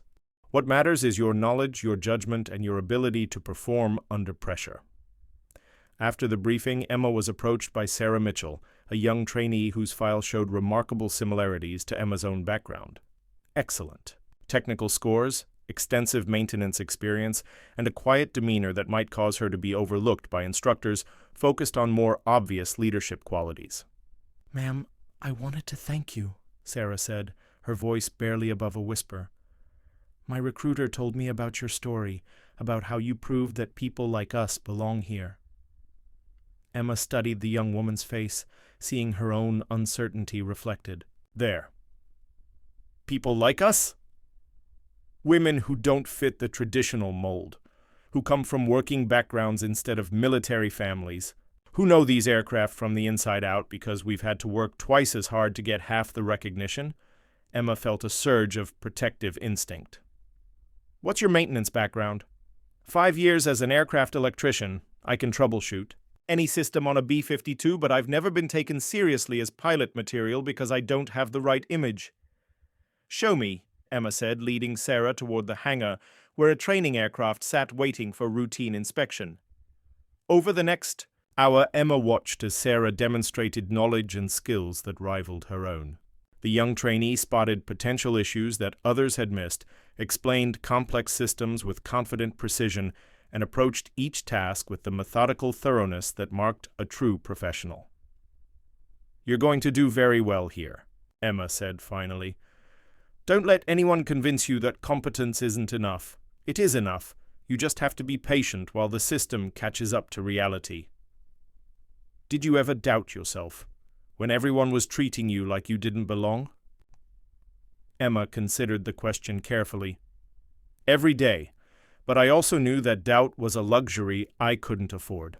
What matters is your knowledge, your judgment, and your ability to perform under pressure." After the briefing, Emma was approached by Sarah Mitchell, a young trainee whose file showed remarkable similarities to Emma's own background. Excellent technical scores, extensive maintenance experience, and a quiet demeanor that might cause her to be overlooked by instructors focused on more obvious leadership qualities. "Ma'am, I wanted to thank you," Sarah said, her voice barely above a whisper. "My recruiter told me about your story, about how you proved that people like us belong here." Emma studied the young woman's face, seeing her own uncertainty reflected. "There. People like us? Women who don't fit the traditional mold, who come from working backgrounds instead of military families, who know these aircraft from the inside out because we've had to work twice as hard to get half the recognition." Emma felt a surge of protective instinct. "What's your maintenance background?" 5 years as an aircraft electrician. I can troubleshoot any system on a B-52, but I've never been taken seriously as pilot material because I don't have the right image." "Show me," Emma said, leading Sarah toward the hangar where a training aircraft sat waiting for routine inspection. Over the next hour, Emma watched as Sarah demonstrated knowledge and skills that rivaled her own. The young trainee spotted potential issues that others had missed, explained complex systems with confident precision, and approached each task with the methodical thoroughness that marked a true professional. "You're going to do very well here," Emma said finally. "Don't let anyone convince you that competence isn't enough. It is enough. You just have to be patient while the system catches up to reality." "Did you ever doubt yourself, when everyone was treating you like you didn't belong?" Emma considered the question carefully. "Every day, but I also knew that doubt was a luxury I couldn't afford.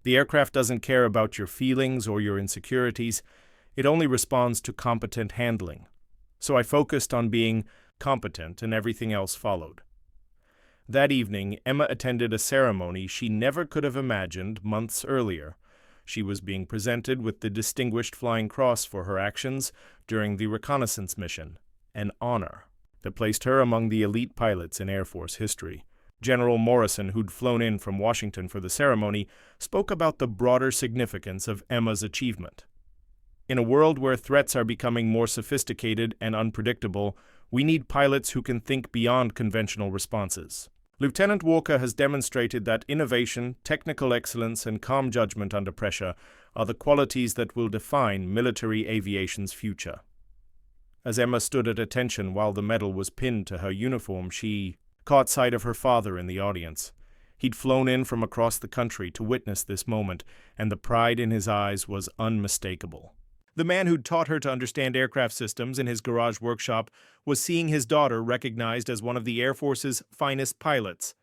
The aircraft doesn't care about your feelings or your insecurities. It only responds to competent handling. So I focused on being competent, and everything else followed." That evening, Emma attended a ceremony she never could have imagined months earlier. She was being presented with the Distinguished Flying Cross for her actions during the reconnaissance mission, an honor that placed her among the elite pilots in Air Force history. General Morrison, who'd flown in from Washington for the ceremony, spoke about the broader significance of Emma's achievement. "In a world where threats are becoming more sophisticated and unpredictable, we need pilots who can think beyond conventional responses. Lieutenant Walker has demonstrated that innovation, technical excellence, and calm judgment under pressure are the qualities that will define military aviation's future." As Emma stood at attention while the medal was pinned to her uniform, she caught sight of her father in the audience. He'd flown in from across the country to witness this moment, and the pride in his eyes was unmistakable. The man who'd taught her to understand aircraft systems in his garage workshop was seeing his daughter recognized as one of the Air Force's finest pilots.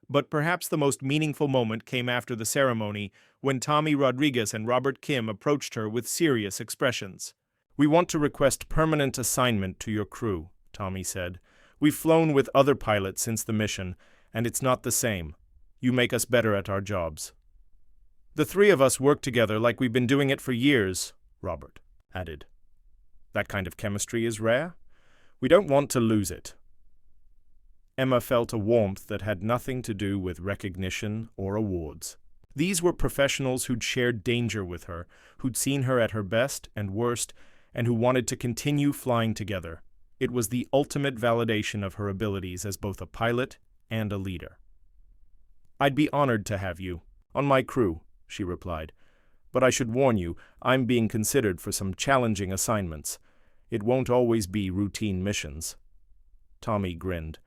But perhaps the most meaningful moment came after the ceremony, when Tommy Rodriguez and Robert Kim approached her with serious expressions. "We want to request permanent assignment to your crew," Tommy said. "We've flown with other pilots since the mission, and it's not the same. You make us better at our jobs." "The three of us work together like we've been doing it for years," Robert added. "That kind of chemistry is rare. We don't want to lose it." Emma felt a warmth that had nothing to do with recognition or awards. These were professionals who'd shared danger with her, who'd seen her at her best and worst, and who wanted to continue flying together. It was the ultimate validation of her abilities as both a pilot and a leader. "I'd be honored to have you on my crew," she replied. "But I should warn you, I'm being considered for some challenging assignments. It won't always be routine missions." Tommy grinned.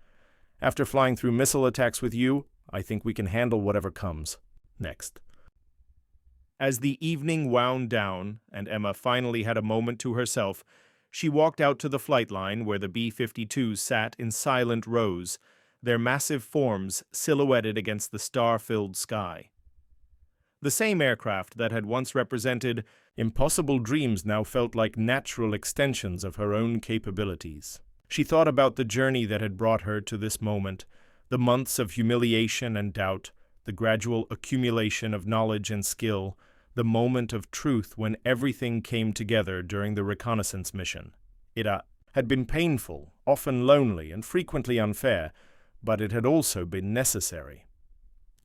"After flying through missile attacks with you, I think we can handle whatever comes next." As the evening wound down and Emma finally had a moment to herself, she walked out to the flight line where the B-52s sat in silent rows, their massive forms silhouetted against the star-filled sky. The same aircraft that had once represented impossible dreams now felt like natural extensions of her own capabilities. She thought about the journey that had brought her to this moment, the months of humiliation and doubt, the gradual accumulation of knowledge and skill, the moment of truth when everything came together during the reconnaissance mission. It had been painful, often lonely, and frequently unfair, but it had also been necessary.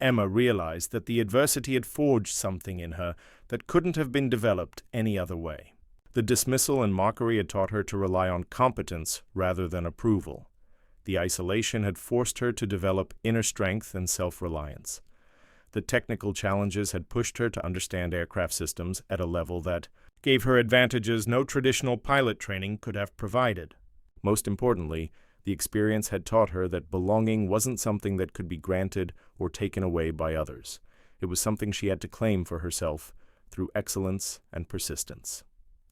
Emma realized that the adversity had forged something in her that couldn't have been developed any other way. The dismissal and mockery had taught her to rely on competence rather than approval. The isolation had forced her to develop inner strength and self-reliance. The technical challenges had pushed her to understand aircraft systems at a level that gave her advantages no traditional pilot training could have provided. Most importantly, the experience had taught her that belonging wasn't something that could be granted or taken away by others. It was something she had to claim for herself through excellence and persistence.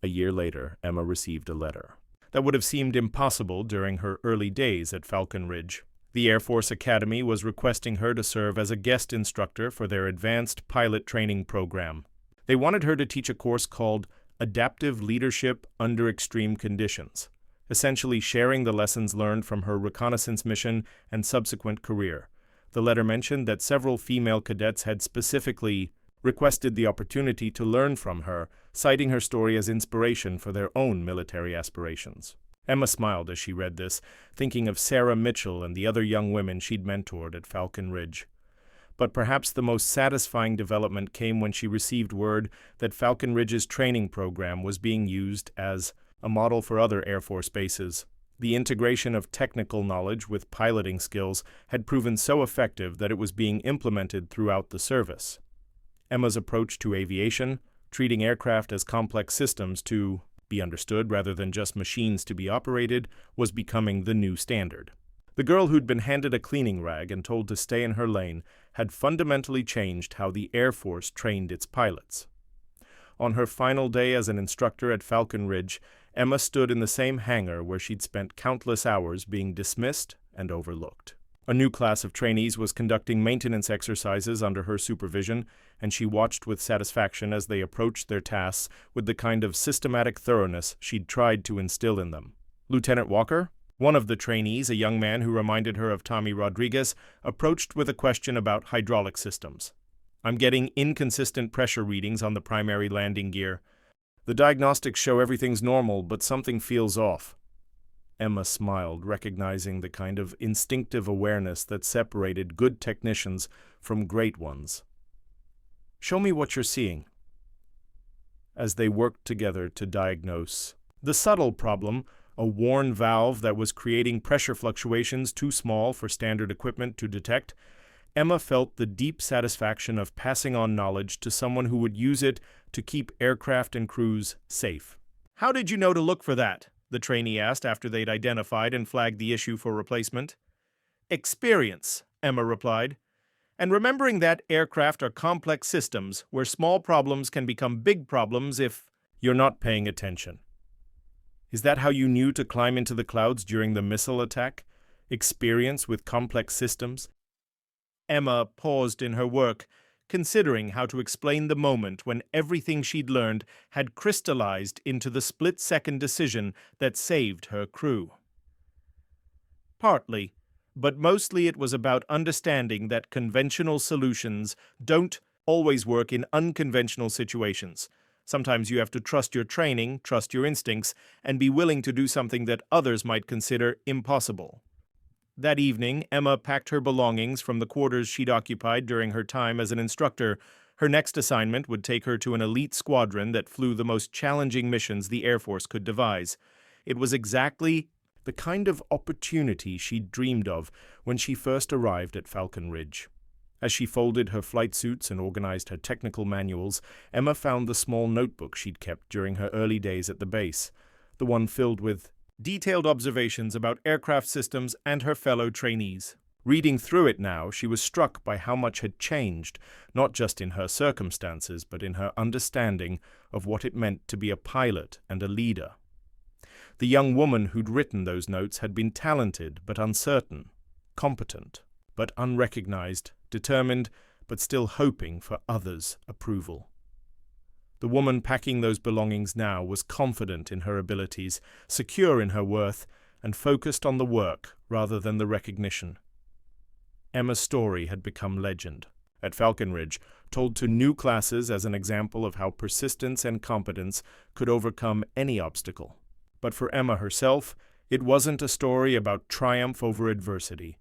A year later, Emma received a letter that would have seemed impossible during her early days at Falcon Ridge. The Air Force Academy was requesting her to serve as a guest instructor for their advanced pilot training program. They wanted her to teach a course called Adaptive Leadership Under Extreme Conditions, essentially sharing the lessons learned from her reconnaissance mission and subsequent career. The letter mentioned that several female cadets had specifically requested the opportunity to learn from her, citing her story as inspiration for their own military aspirations. Emma smiled as she read this, thinking of Sarah Mitchell and the other young women she'd mentored at Falcon Ridge. But perhaps the most satisfying development came when she received word that Falcon Ridge's training program was being used as a model for other Air Force bases. The integration of technical knowledge with piloting skills had proven so effective that it was being implemented throughout the service. Emma's approach to aviation, treating aircraft as complex systems to be understood rather than just machines to be operated, was becoming the new standard. The girl who'd been handed a cleaning rag and told to stay in her lane had fundamentally changed how the Air Force trained its pilots. On her final day as an instructor at Falcon Ridge, Emma stood in the same hangar where she'd spent countless hours being dismissed and overlooked. A new class of trainees was conducting maintenance exercises under her supervision, and she watched with satisfaction as they approached their tasks with the kind of systematic thoroughness she'd tried to instill in them. Lieutenant Walker, one of the trainees, a young man who reminded her of Tommy Rodriguez, approached with a question about hydraulic systems. "I'm getting inconsistent pressure readings on the primary landing gear. The diagnostics show everything's normal, but something feels off." Emma smiled, recognizing the kind of instinctive awareness that separated good technicians from great ones. "Show me what you're seeing." As they worked together to diagnose the subtle problem, a worn valve that was creating pressure fluctuations too small for standard equipment to detect, Emma felt the deep satisfaction of passing on knowledge to someone who would use it to keep aircraft and crews safe. "How did you know to look for that?" the trainee asked after they'd identified and flagged the issue for replacement. "Experience," Emma replied. "And remembering that aircraft are complex systems where small problems can become big problems if you're not paying attention." "Is that how you knew to climb into the clouds during the missile attack? Experience with complex systems?" Emma paused in her work, considering how to explain the moment when everything she'd learned had crystallized into the split-second decision that saved her crew. Partly, but mostly it was about understanding that conventional solutions don't always work in unconventional situations. Sometimes you have to trust your training, trust your instincts, and be willing to do something that others might consider impossible. That evening, Emma packed her belongings from the quarters she'd occupied during her time as an instructor. Her next assignment would take her to an elite squadron that flew the most challenging missions the Air Force could devise. It was exactly the kind of opportunity she'd dreamed of when she first arrived at Falcon Ridge. As she folded her flight suits and organized her technical manuals, Emma found the small notebook she'd kept during her early days at the base, the one filled with detailed observations about aircraft systems and her fellow trainees. Reading through it now, she was struck by how much had changed, not just in her circumstances, but in her understanding of what it meant to be a pilot and a leader. The young woman who'd written those notes had been talented but uncertain, competent but unrecognized, determined but still hoping for others' approval. The woman packing those belongings now was confident in her abilities, secure in her worth, and focused on the work rather than the recognition. Emma's story had become legend at Falcon Ridge, told to new classes as an example of how persistence and competence could overcome any obstacle. But for Emma herself, it wasn't a story about triumph over adversity.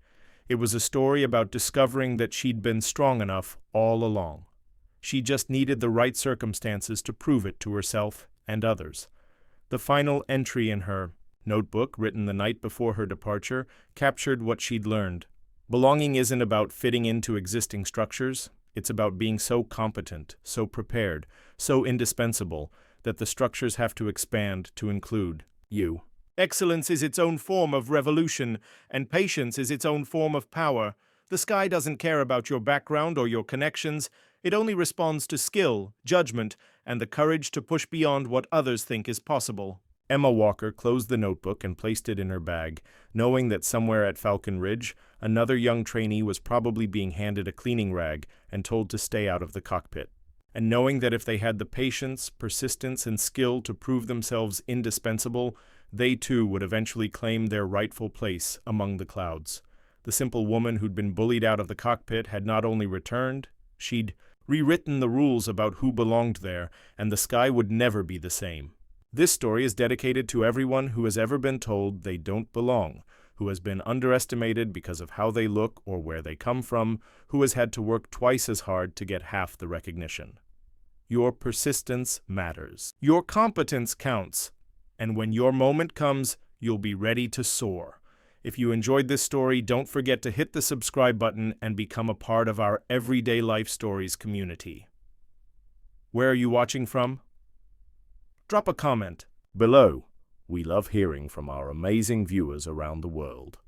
It was a story about discovering that she'd been strong enough all along. She just needed the right circumstances to prove it to herself and others. The final entry in her notebook, written the night before her departure, captured what she'd learned. Belonging isn't about fitting into existing structures. It's about being so competent, so prepared, so indispensable, that the structures have to expand to include you. Excellence is its own form of revolution, and patience is its own form of power. The sky doesn't care about your background or your connections. It only responds to skill, judgment, and the courage to push beyond what others think is possible. Emma Walker closed the notebook and placed it in her bag, knowing that somewhere at Falcon Ridge, another young trainee was probably being handed a cleaning rag and told to stay out of the cockpit. And knowing that if they had the patience, persistence, and skill to prove themselves indispensable, they too would eventually claim their rightful place among the clouds. The simple woman who'd been bullied out of the cockpit had not only returned, she'd rewritten the rules about who belonged there, and the sky would never be the same. This story is dedicated to everyone who has ever been told they don't belong, who has been underestimated because of how they look or where they come from, who has had to work twice as hard to get half the recognition. Your persistence matters. Your competence counts. And when your moment comes, you'll be ready to soar. If you enjoyed this story, don't forget to hit the subscribe button and become a part of our Everyday Life Stories community. Where are you watching from? Drop a comment below. We love hearing from our amazing viewers around the world.